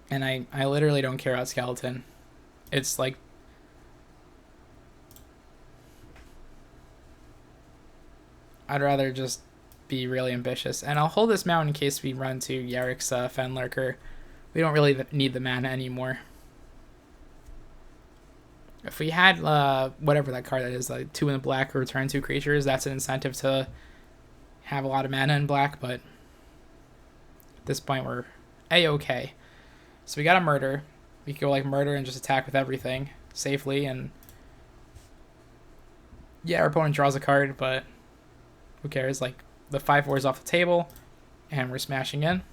I literally don't care about Skeleton. It's like... I'd rather just be really ambitious. And I'll hold this mountain in case we run to Yarrick's Fenlurker. We don't really need the mana anymore. If we had whatever that card that is, like 2 in the black or return 2 creatures, that's an incentive to have a lot of mana in black, but at this point we're A-okay. So we got a Murder. We could go like Murder and just attack with everything safely, and yeah, our opponent draws a card, but who cares? Like, the 5/4 is off the table, and we're smashing in.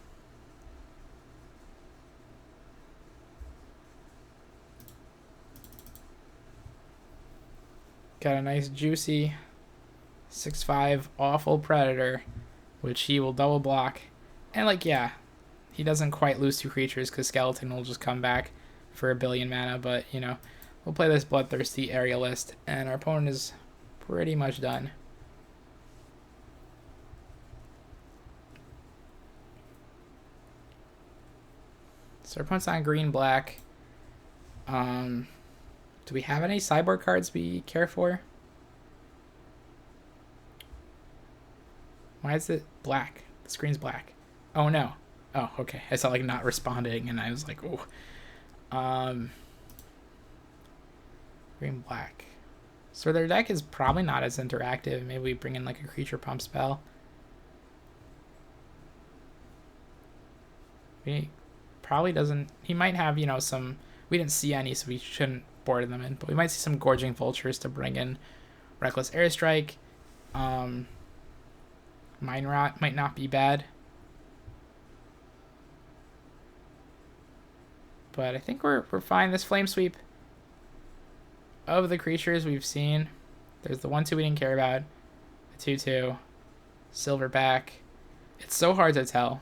Got a nice juicy 6/5 awful Predator, which he will double block. And, like, yeah, he doesn't quite lose 2 creatures because Skeleton will just come back for 1 billion mana, but, you know, we'll play this Bloodthirsty Aerialist, and our opponent is pretty much done. So our opponent's on green-black. Do we have any sideboard cards we care for? Why is it black? The screen's black. Oh, no. Oh, okay. I saw, like, not responding, and I was like, oh. Green-black. So their deck is probably not as interactive. Maybe we bring in like a creature pump spell. He probably doesn't. He might have, you know, some. We didn't see any, so we shouldn't board them in. But we might see some Gorging Vultures to bring in Reckless Airstrike. Mind Rot might not be bad. But I think we're fine. This Flame Sweep, of the creatures we've seen, there's the 1/2 we didn't care about, the 2/2, Silverback. It's so hard to tell.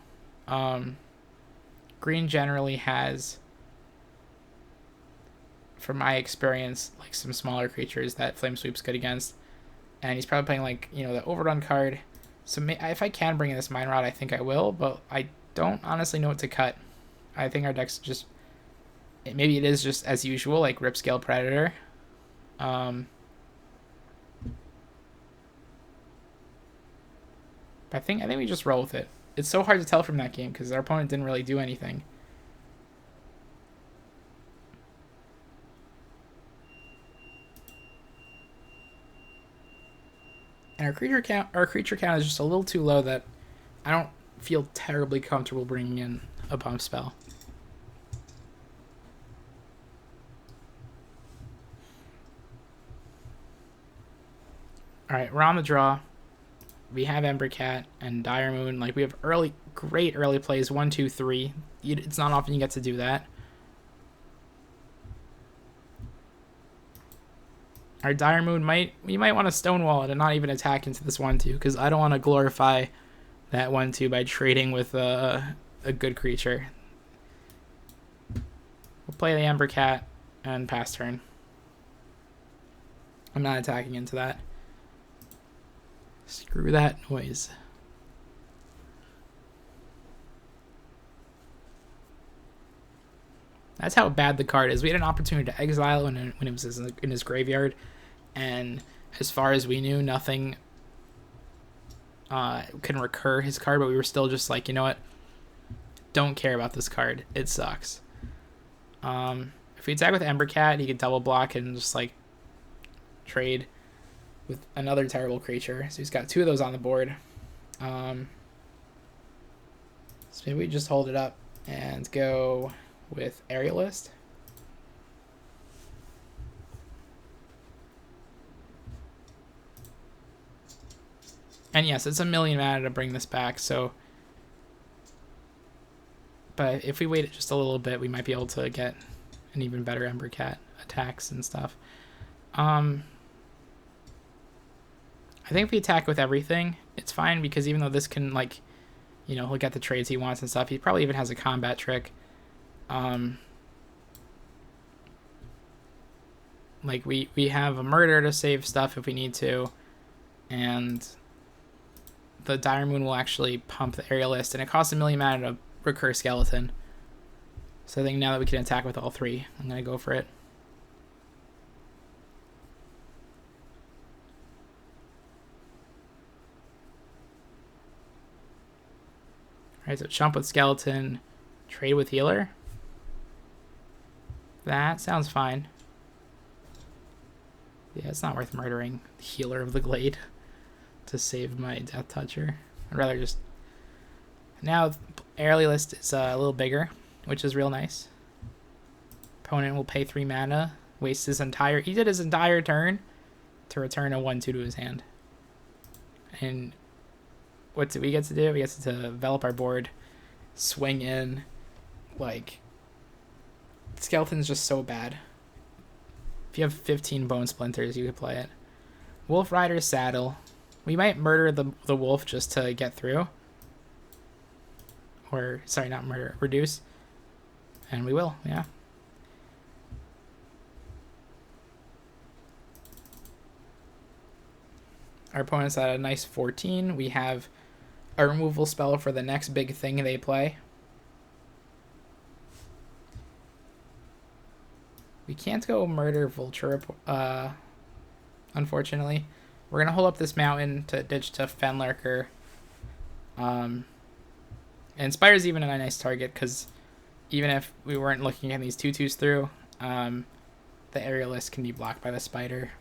Green generally has, from my experience, like some smaller creatures that Flame Sweep's good against. And he's probably playing like, you know, the Overdone card. So if I can bring in this Mind Rod, I think I will, but I don't honestly know what to cut. I think our deck's just, maybe it is just as usual, like Ripscale Predator. But I think we just roll with it. It's so hard to tell from that game because our opponent didn't really do anything. And our creature count is just a little too low that I don't feel terribly comfortable bringing in a pump spell. All right, we're on the draw. We have Embercat and Dire Moon. Like, we have great early plays. 1, 2, 3. It's not often you get to do that. Our Dire Moon we might want to Stonewall it and not even attack into this 1/2 because I don't want to glorify that 1/2 by trading with a good creature. We'll play the Embercat and pass turn. I'm not attacking into that. Screw that noise. That's how bad the card is. We had an opportunity to exile when it was in his graveyard, and as far as we knew, nothing can recur his card, but we were still just like, you know what? Don't care about this card. It sucks. If we attack with Embercat, he could double block and just like trade with another terrible creature. So he's got 2 of those on the board. So maybe we just hold it up and go with Aerialist. And yes, it's 1,000,000 mana to bring this back, so... But if we wait just a little bit, we might be able to get an even better Embercat attacks and stuff. I think if we attack with everything, it's fine, because even though this can, like, you know, he'll get the trades he wants and stuff, he probably even has a combat trick. Like, we have a murder to save stuff if we need to, and the Dire Moon will actually pump the Aerialist, and it costs 1,000,000 mana to recur Skeleton. So I think now that we can attack with all 3, I'm going to go for it. Alright, so chump with Skeleton, trade with Healer. That sounds fine. Yeah, it's not worth murdering the Healer of the Glade to save my Death Toucher. I'd rather just... Now, Aerialist is a little bigger, which is real nice. Opponent will pay 3 mana, waste his entire... He did his entire turn to return a 1/2 to his hand. And what do we get to do? We get to develop our board, swing in. Like, Skeleton's just so bad. If you have 15 Bone Splinters, you could play it. Wolf Rider's Saddle. We might murder the wolf just to get through. Or, sorry, not murder, reduce. And we will, yeah. Our opponent's at a nice 14. We have a removal spell for the next big thing they play. We can't go murder Vulture, unfortunately. We're going to hold up this mountain to ditch to Fenlurker. And Spire's even a nice target, because even if we weren't looking at these 2/2s through, the Aerialist can be blocked by the Spider.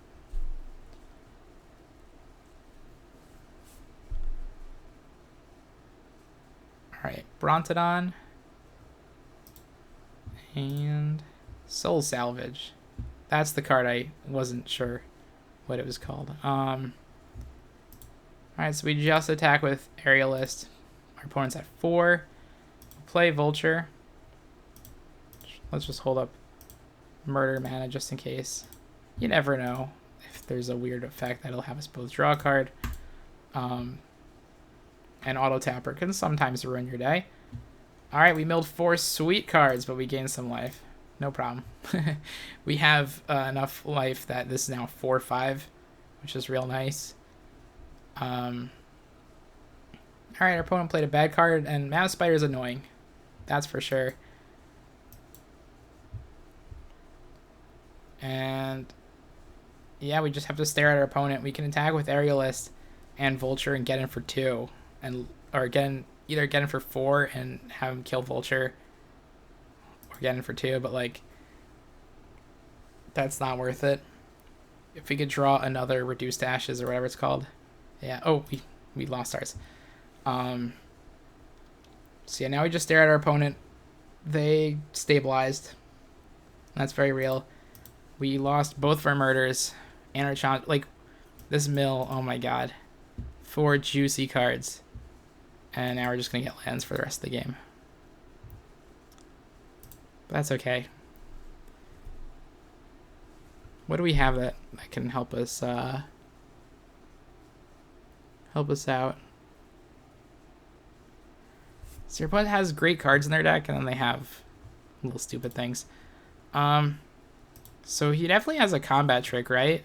Alright, Brontodon. And Soul Salvage. That's the card I wasn't sure what it was called. Alright, so we just attack with Aerialist. Our opponent's at 4. Play Vulture. Let's just hold up Murder Mana just in case. You never know if there's a weird effect that'll have us both draw a card. And Auto Tapper can sometimes ruin your day. Alright, we milled 4 sweet cards, but we gained some life. No problem. We have enough life that this is now 4-5, which is real nice. Alright, our opponent played a bad card, and Mana Spider is annoying. That's for sure. And yeah, we just have to stare at our opponent. We can attack with Aerialist and Vulture and get in for 2. Or either get in for 4 and have him kill Vulture, or get in for 2, but like that's not worth it. If we could draw another Reduced Ashes or whatever it's called. Yeah, oh, we lost ours. So yeah, now we just stare at our opponent. They stabilized. That's very real. We lost both of our murders and our challenge. Like, this mill, oh my god. 4 juicy cards. And now we're just going to get lands for the rest of the game. But that's okay. What do we have that can help us out? So your opponent has great cards in their deck, and then they have little stupid things. So he definitely has a combat trick, right?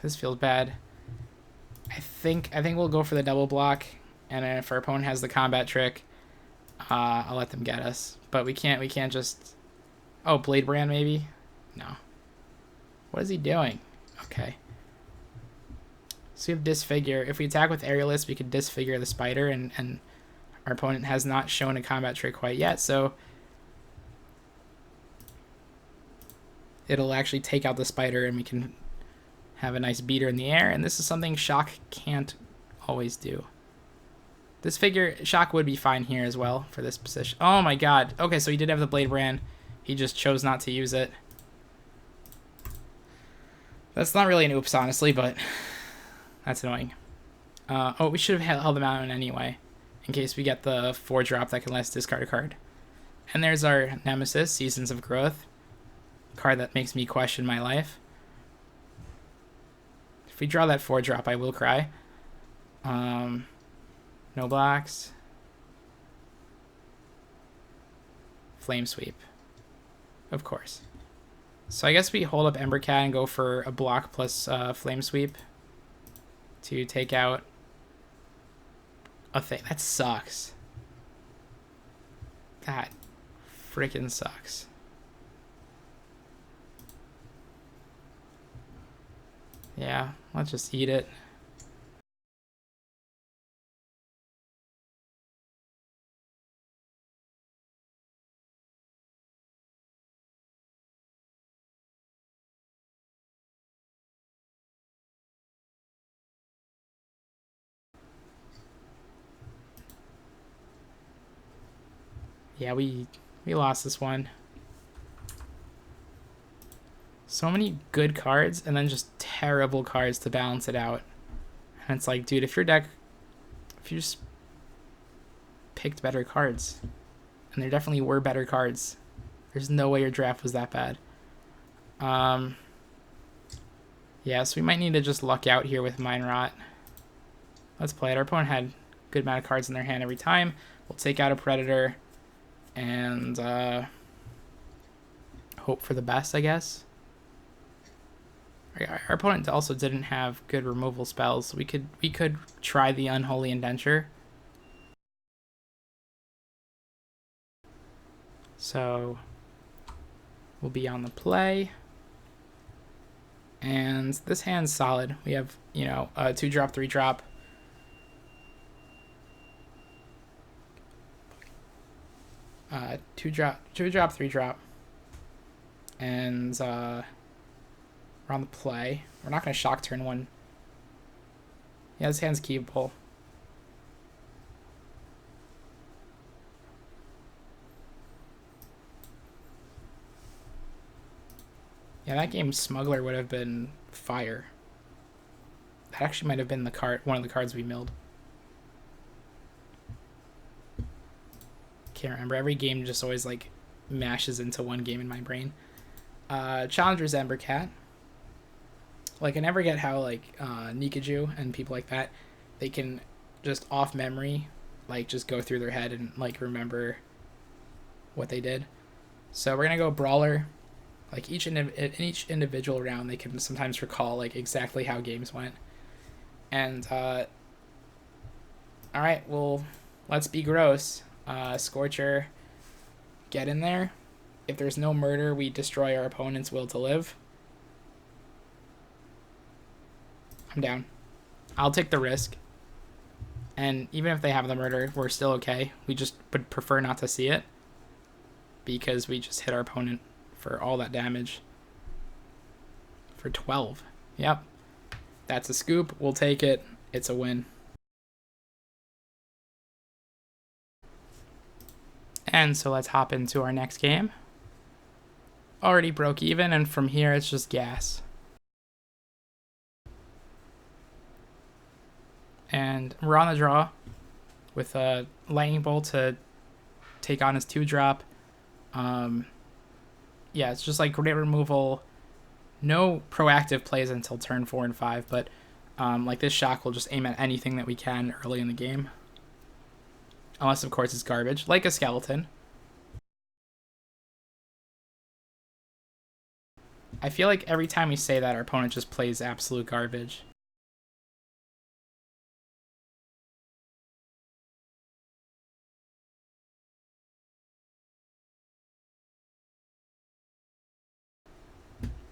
This feels bad. I think we'll go for the double block, and then if our opponent has the combat trick, I'll let them get us. But we can't just. Oh, Blade Brand maybe? No. What is he doing? Okay. So we have Disfigure. If we attack with Aerialist, we could Disfigure the spider, and our opponent has not shown a combat trick quite yet, so it'll actually take out the spider, and we can have a nice beater in the air, and this is something Shock can't always do. Disfigure, Shock would be fine here as well for this position. Oh my god. Okay, so he did have the Blade Brand. He just chose not to use it. That's not really an oops, honestly, but that's annoying. Oh, we should have held him out anyway, in case we get the 4-drop that can let us discard a card. And there's our Nemesis, Seasons of Growth. Card that makes me question my life. If we draw that 4-drop, I will cry. No blocks. Flame Sweep. Of course. So I guess we hold up Embercat and go for a block plus Flame Sweep to take out a thing. That sucks. That freaking sucks. Yeah, let's just eat it. Yeah, we lost this one. So many good cards and then just terrible cards to balance it out. And it's like, dude, if you just picked better cards, and there definitely were better cards, there's no way your draft was that bad. Yeah, so we might need to just luck out here with Mind Rot. Let's play it. Our opponent had a good amount of cards in their hand every time. We'll take out a Predator and hope for the best, I guess. Our opponent also didn't have good removal spells. We could try the Unholy Indenture. So we'll be on the play. And this hand's solid. We have, you know, a 2-drop, 3-drop. Two drop, 3-drop. And we're on the play. We're not going to shock turn 1. Yeah, this hand's keepable. Yeah, that game Smuggler would have been fire. That actually might have been the card, one of the cards we milled. Can't remember. Every game just always like mashes into one game in my brain. Challenger's Embercat. Like I never get how like Nikaju and people like that, they can just off memory, like just go through their head and like remember what they did. So we're gonna go Brawler. Like each individual round, they can sometimes recall like exactly how games went. And all right, well, let's be gross. Scorcher, get in there. If there's no murder, we destroy our opponent's will to live. I'm down. I'll take the risk. And even if they have the murder, we're still okay. We just would prefer not to see it because we just hit our opponent for all that damage. For 12. Yep. That's a scoop. We'll take it. It's a win. And so let's hop into our next game. Already broke even, and from here it's just gas. And we're on the draw with a Lightning Bolt to take on his 2-drop. Yeah, it's just like grenade removal. No proactive plays until turn 4 and 5, but like this shock will just aim at anything that we can early in the game. Unless, of course, it's garbage, like a skeleton. I feel like every time we say that, our opponent just plays absolute garbage.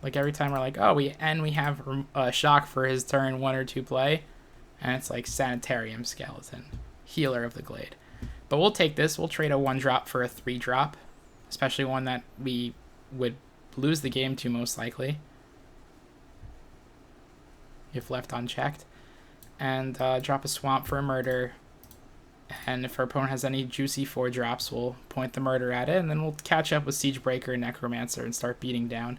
Like every time we're like, oh, we have a shock for his turn 1 or 2 play, and it's like Sanitarium Skeleton, Healer of the Glade. But we'll take this. We'll trade a 1-drop for a 3-drop, especially one that we would lose the game to most likely if left unchecked. And drop a Swamp for a murder. And if our opponent has any juicy 4-drops, we'll point the murder at it, and then we'll catch up with Siegebreaker and Necromancer and start beating down.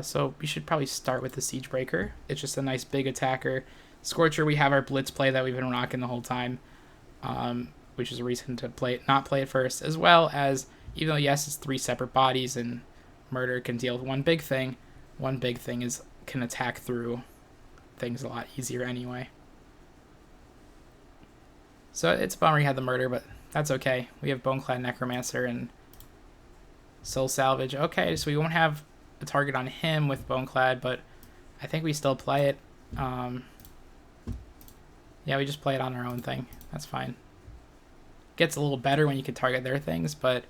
So we should probably start with the Siegebreaker. It's just a nice big attacker. Scorcher, we have our Blitz play that we've been rocking the whole time, which is a reason to not play it first, as well as, even though yes, it's 3 separate bodies and murder can deal with one big thing is can attack through things a lot easier anyway. So it's a bummer he had the murder, but that's okay. We have Boneclad Necromancer and Soul Salvage. Okay, so we won't have a target on him with Boneclad, but I think we still play it. Yeah, we just play it on our own thing. That's fine. Gets a little better when you can target their things, but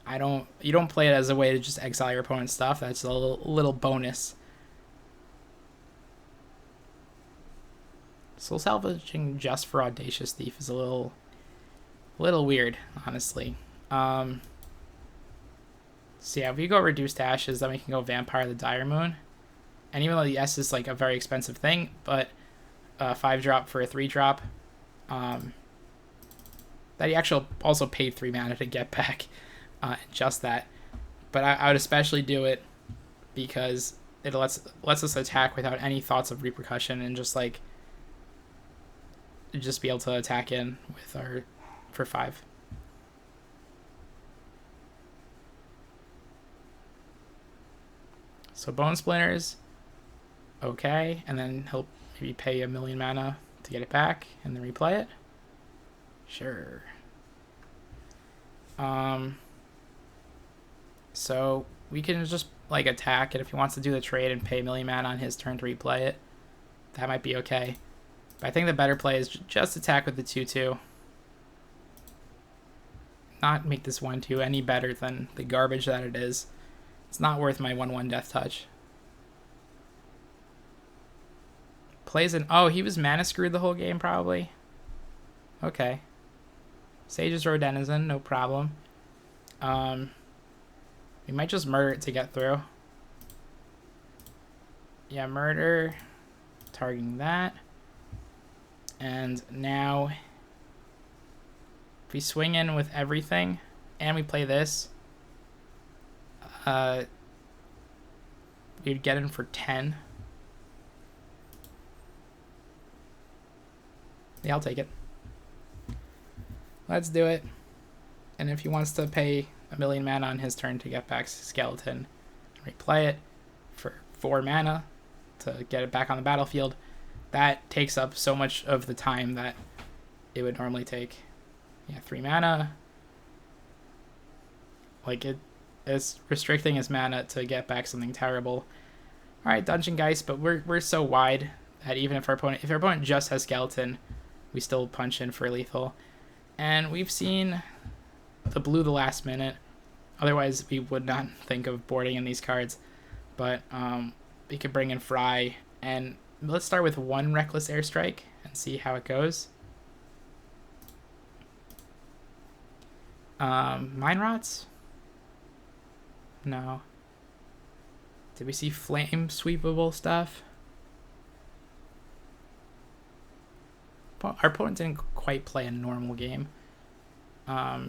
you don't play it as a way to just exile your opponent's stuff. That's a little bonus. Soul Salvaging just for Audacious Thief is a little weird, honestly. So yeah, if we go Reduced to Ashes, then we can go Vampire the Dire Moon. And even though the S is like a very expensive thing, but 5-drop for a 3-drop, that he actually also paid 3 mana to get back, just that. But I would especially do it because it lets us attack without any thoughts of repercussion and just like be able to attack in with our for 5. So Bone Splinters, okay, and then he'll maybe pay 1,000,000 mana to get it back and then replay it. Sure. So we can just like attack it if he wants to do the trade and pay 1,000,000 mana on his turn to replay it. That might be okay. But I think the better play is just attack with the 2/2. Not make this 1/2 any better than the garbage that it is. It's not worth my 1/1 Death Touch. Plays an... Oh, he was mana screwed the whole game, probably. Okay. Sage's Row Denizen, no problem. We might just murder it to get through. Yeah, murder. Targeting that. And now, if we swing in with everything, and we play this, we'd get in for 10. Yeah, I'll take it. Let's do it. And if he wants to pay 1,000,000 mana on his turn to get back Skeleton, replay it for 4 mana to get it back on the battlefield, that takes up so much of the time that it would normally take. Yeah, 3 mana. Like, it is restricting his mana to get back something terrible. Alright, Dungeon Geist, but we're so wide that even if our opponent just has Skeleton, we still punch in for lethal. And we've seen the blue the last minute. Otherwise, we would not think of boarding in these cards. But we could bring in Fry. And let's start with 1 Reckless Airstrike and see how it goes. Mine Rots? No. Did we see flame sweepable stuff? Our opponent didn't quite play a normal game. Yeah,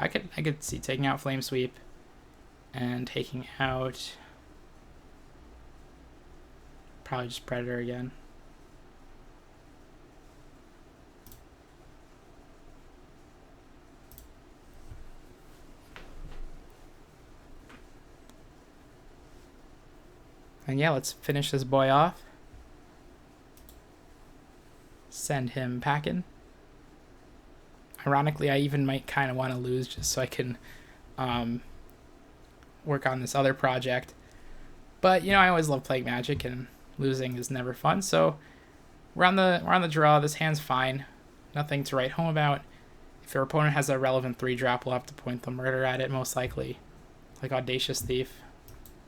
I could see taking out Flame Sweep and taking out probably just Predator again. And yeah, let's finish this boy off. Send him packing. Ironically, I even might kind of want to lose just so I can work on this other project. But you know, I always love playing Magic, and losing is never fun. So we're on the draw. This hand's fine. Nothing to write home about. If your opponent has a relevant 3-drop, we'll have to point the murder at it, most likely, like Audacious Thief.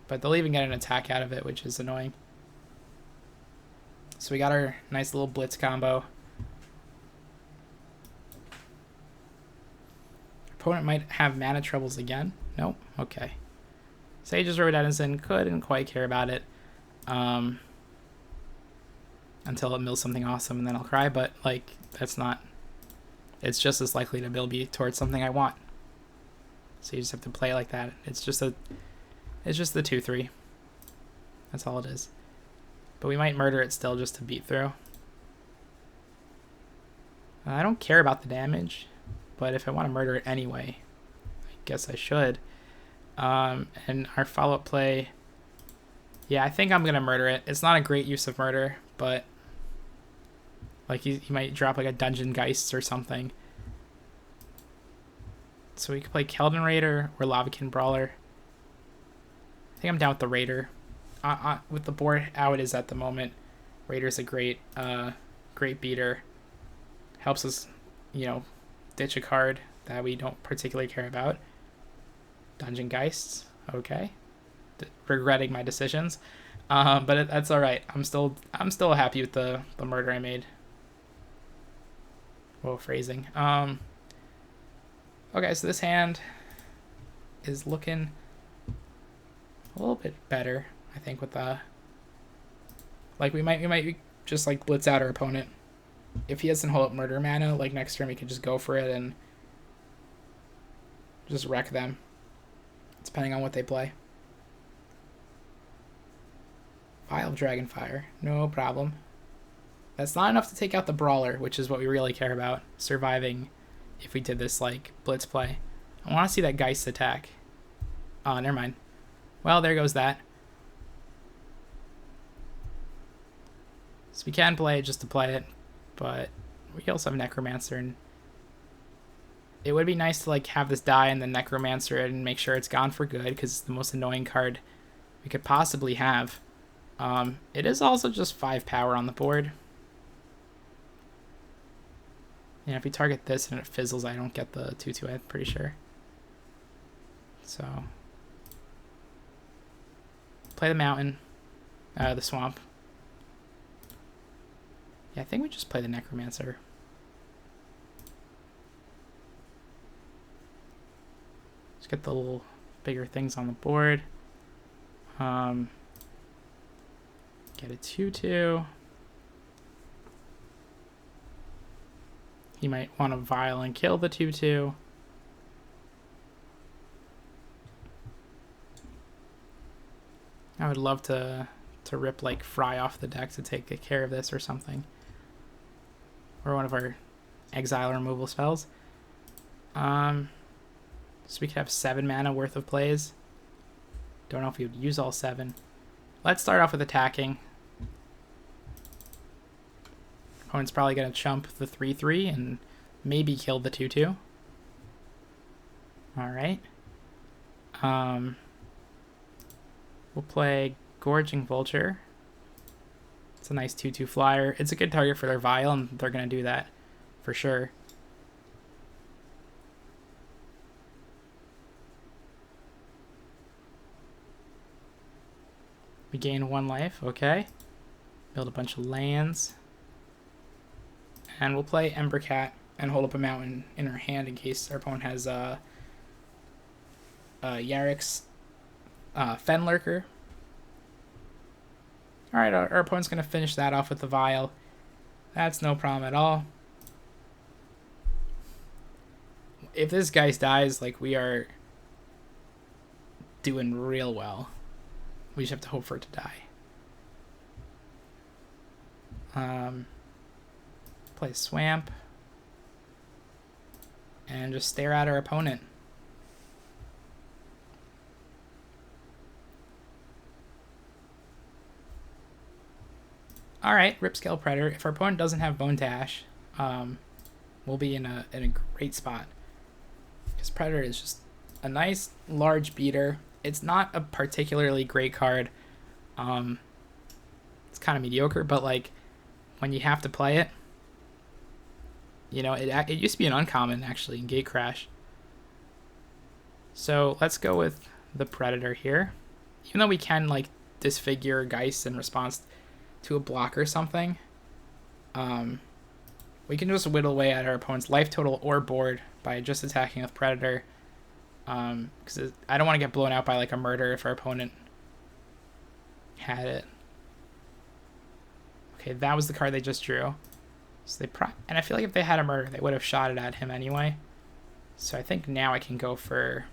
But they'll even get an attack out of it, which is annoying. So we got our nice little blitz combo. Opponent might have mana troubles again. Nope. Okay. Sage's Road Denizen couldn't quite care about it until it mills something awesome, and then I'll cry. But like, that's not. It's just as likely to mill me towards something I want. So you just have to play it like that. It's just the 2/3. That's all it is. But we might murder it still just to beat through. I don't care about the damage, but if I want to murder it anyway, I guess I should. And our follow-up play, yeah, I think I'm going to murder it. It's not a great use of murder, but like he might drop like a Dungeon Geist or something. So we could play Keldon Raider or Lavakin Brawler. I think I'm down with the Raider. With the board how it is at the moment, Raider's a great beater. Helps us, you know, ditch a card that we don't particularly care about. Dungeon Geists, okay. Regretting my decisions, but that's all right. I'm still happy with the murder I made. Whoa, phrasing. Okay, so this hand is looking a little bit better, I think, with the like we might just like blitz out our opponent. If he doesn't hold up murder mana, like next turn we could just go for it and just wreck them, depending on what they play. Vial of Dragonfire, no problem. That's not enough to take out the Brawler, which is what we really care about, surviving if we did this like blitz play. I want to see that Geist attack. Oh, never mind. Well, there goes that. So we can play it just to play it, but we also have Necromancer, and it would be nice to like have this die and then Necromancer it and make sure it's gone for good, because it's the most annoying card we could possibly have. It is also just 5 power on the board. And if we target this and it fizzles, I don't get the 2/2, I'm pretty sure. So play the mountain, the swamp. Yeah, I think we just play the Necromancer. Let's get the little bigger things on the board. Get a 2/2. He might want to Vial and kill the 2/2. I would love to rip like Fry off the deck to take care of this or something. Or one of our exile removal spells. So we could have 7 mana worth of plays. Don't know if we would use all 7. Let's start off with attacking. Opponent's probably going to chump the 3/3 and maybe kill the 2/2. Alright. We'll play Gorging Vulture. It's a nice 2/2 flyer. It's a good target for their Vial, and they're going to do that for sure. We gain 1 life, okay. Build a bunch of lands. And we'll play Embercat and hold up a mountain in our hand in case our opponent has Yarrick's Fenlurker. Alright, our opponent's going to finish that off with the Vial. That's no problem at all. If this guy dies, like, we are doing real well. We just have to hope for it to die. Play Swamp. And just stare at our opponent. Alright, Ripscale Predator. If our opponent doesn't have Bone Dash, we'll be in a great spot. Because Predator is just a nice, large beater. It's not a particularly great card. It's kind of mediocre, but like when you have to play it, you know, it used to be an uncommon actually in Gatecrash. So let's go with the Predator here. Even though we can like disfigure Geist in response to a block or something, we can just whittle away at our opponent's life total or board by just attacking with Predator. Because I don't want to get blown out by like a murder if our opponent had it. Okay, that was the card they just drew. So and I feel like if they had a murder, they would have shot it at him anyway. So I think now I can go for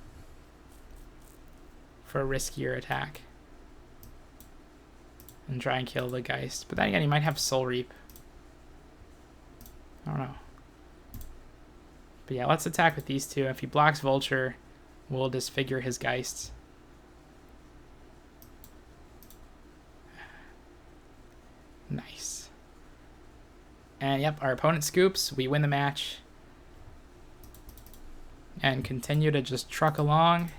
a riskier attack and try and kill the Geist. But then again, he might have Soul Reap. I don't know. But yeah, let's attack with these two. If he blocks Vulture, we'll disfigure his Geists. Nice. And yep, our opponent scoops. We win the match. And continue to just truck along.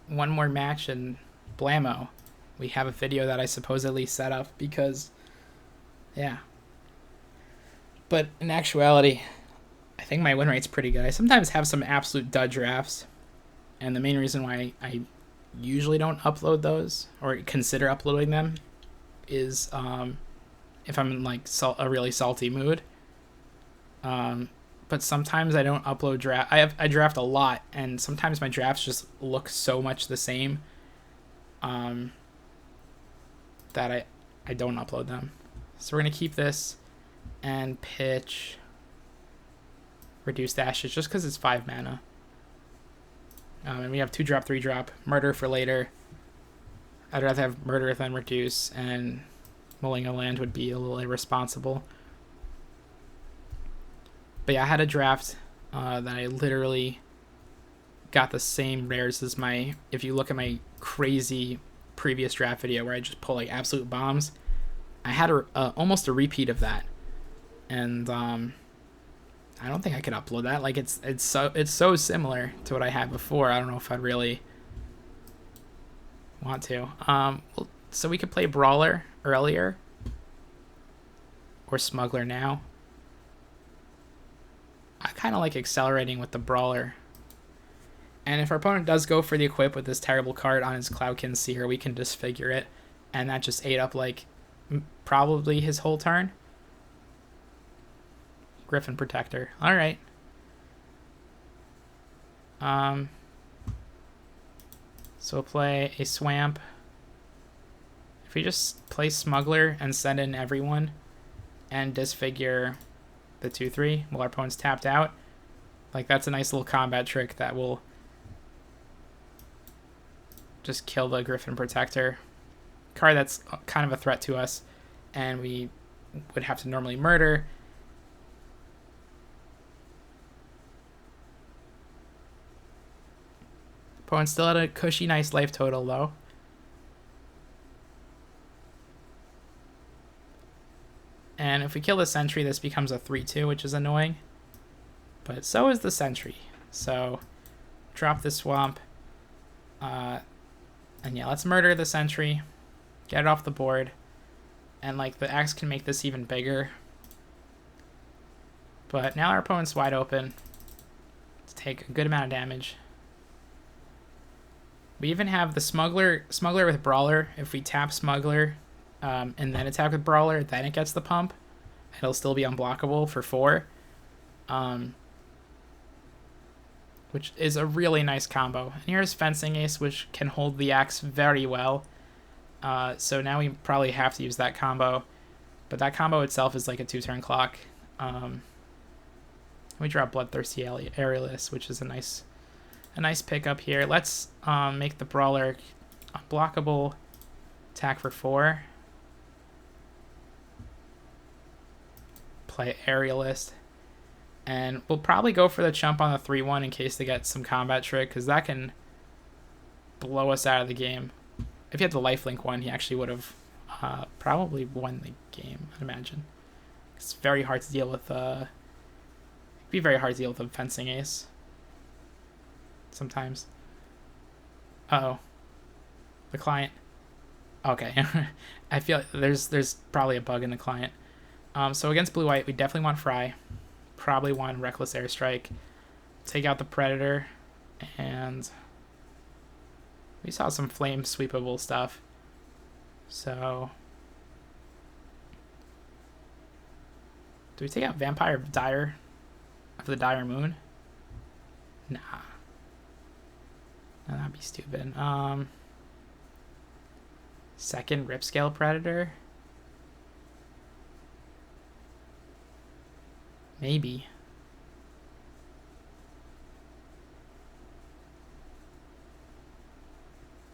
One more match and blammo. We have a video that I supposedly set up because, yeah. But in actuality, I think my win rate's pretty good. I sometimes have some absolute dud drafts. And the main reason why I usually don't upload those or consider uploading them is if I'm in like a really salty mood. But sometimes I don't upload draft. I draft a lot, and sometimes my drafts just look so much the same that I don't upload them. So we're gonna keep this and pitch Reduced Ashes just because it's 5 mana. And we have 2-drop, 3-drop, Murder for later. I'd rather have Murder than Reduce, and mulling a land would be a little irresponsible. But yeah, I had a draft that I literally got the same rares as my, if you look at my crazy previous draft video where I just pull like absolute bombs, I had almost a repeat of that. And I don't think I could upload that. Like it's so similar to what I had before. I don't know if I'd really want to. So we could play Brawler earlier or Smuggler now. I kind of like accelerating with the Brawler. And if our opponent does go for the equip with this terrible card on his Cloudkin Seer, we can disfigure it. And that just ate up like probably his whole turn. Griffin Protector. Alright. So we'll play a Swamp. If we just play Smuggler and send in everyone and disfigure the 2/3 while our opponent's tapped out. Like, that's a nice little combat trick that will just kill the Griffin Protector. Card that's kind of a threat to us, and we would have to normally murder. Opponent still had a cushy, nice life total, though. And if we kill the Sentry, this becomes a 3/2, which is annoying. But so is the Sentry. So, drop the Swamp. And yeah, let's murder the Sentry. Get it off the board. And, like, the Axe can make this even bigger. But now our opponent's wide open to take a good amount of damage. We even have the Smuggler with Brawler. If we tap Smuggler and then attack with Brawler, then it gets the pump. It'll still be unblockable for 4. Which is a really nice combo. And here's Fencing Ace, which can hold the Axe very well. So now we probably have to use that combo. But that combo itself is like a 2-turn clock. We draw Bloodthirsty Aerialist, which is a nice pickup here. Let's make the Brawler unblockable. Attack for 4. Play Aerialist. And we'll probably go for the chump on the 3/1 in case they get some combat trick, because that can blow us out of the game. If he had the lifelink one, he actually would have probably won the game, I'd imagine. It's very hard to deal with. It'd be very hard to deal with a Fencing Ace. Sometimes. Uh-oh. The client. Okay. I feel like there's probably a bug in the client. So against blue-white, we definitely want Fry. Probably want Reckless Airstrike. Take out the Predator. And we saw some flame sweepable stuff. So do we take out Vampire of the Dire Moon? Nah. No, that'd be stupid. Second Ripscale Predator? Maybe.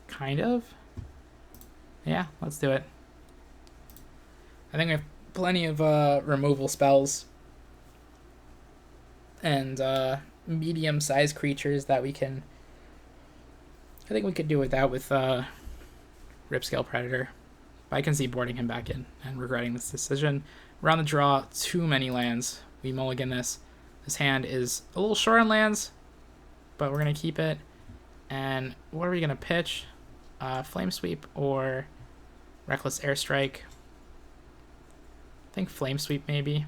Kind of. Yeah, let's do it. I think we have plenty of removal spells and medium-sized creatures that we can... I think we could do without with Ripscale Predator. But I can see boarding him back in and regretting this decision. We're on the draw. Too many lands. We mulligan this. This hand is a little short on lands, but we're going to keep it. And what are we going to pitch? Flame Sweep or Reckless Airstrike? I think Flame Sweep maybe.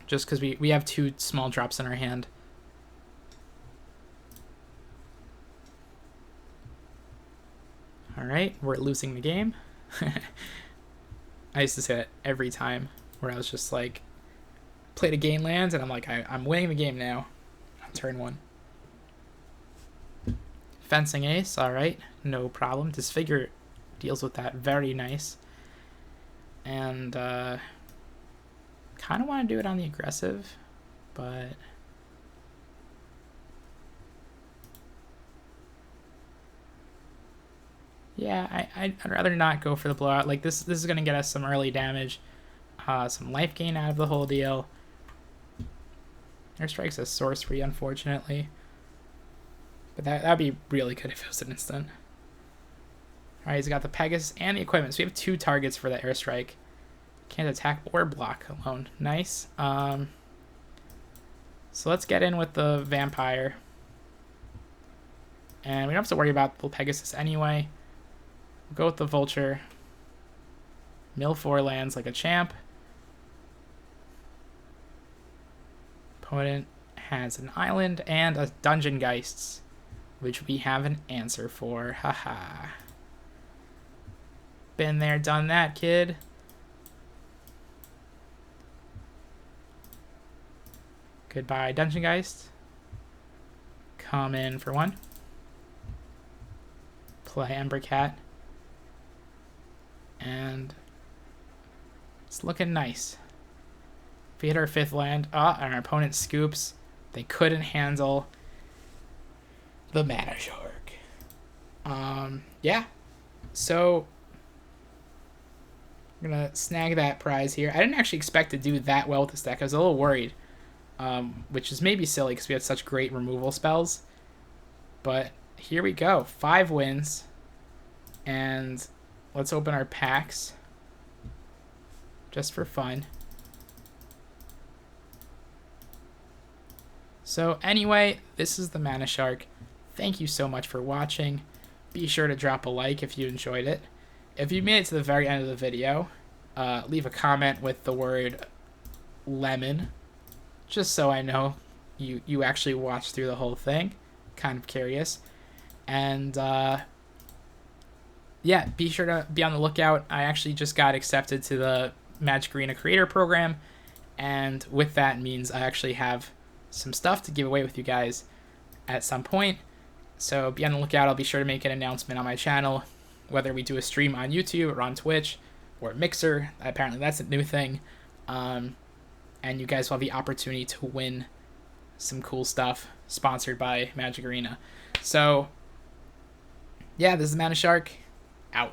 Just because we have 2 small drops in our hand. Alright, we're losing the game. I used to say that every time, where I was just like, played a game lands, and I'm like, I'm winning the game now on turn 1. Fencing Ace, alright, no problem. Disfigure deals with that very nice. And kind of want to do it on the aggressive, but yeah, I'd rather not go for the blowout. Like, this is going to get us some early damage, some life gain out of the whole deal. Airstrike's a sorcery, unfortunately. But that'd be really good if it was an instant. Alright, he's got the Pegasus and the equipment. So we have 2 targets for the Airstrike. Can't attack or block alone. Nice. So let's get in with the Vampire. And we don't have to worry about the Pegasus anyway. We'll go with the Vulture. Mill 4 lands like a champ. Opponent has an island and a Dungeon Geists, which we have an answer for. Haha. Been there, done that, kid. Goodbye, Dungeon Geist. Come in for 1. Play Ember Cat. And it's looking nice. If we hit our 5th land, and our opponent scoops, they couldn't handle the Mana Shark. Yeah. So I'm gonna snag that prize here. I didn't actually expect to do that well with this deck. I was a little worried, which is maybe silly because we had such great removal spells. But here we go, 5 wins, and let's open our packs just for fun. So anyway, this is the Mana Shark. Thank you so much for watching. Be sure to drop a like if you enjoyed it. If you made it to the very end of the video, leave a comment with the word lemon, just so I know you actually watched through the whole thing. Kind of curious. And yeah, be sure to be on the lookout. I actually just got accepted to the Magic Arena Creator Program, and with that means I actually have some stuff to give away with you guys at some point. So be on the lookout. I'll be sure to make an announcement on my channel, whether we do a stream on YouTube or on Twitch or Mixer. Apparently that's a new thing. And you guys will have the opportunity to win some cool stuff sponsored by Magic Arena. So yeah, this is Mana Shark, out.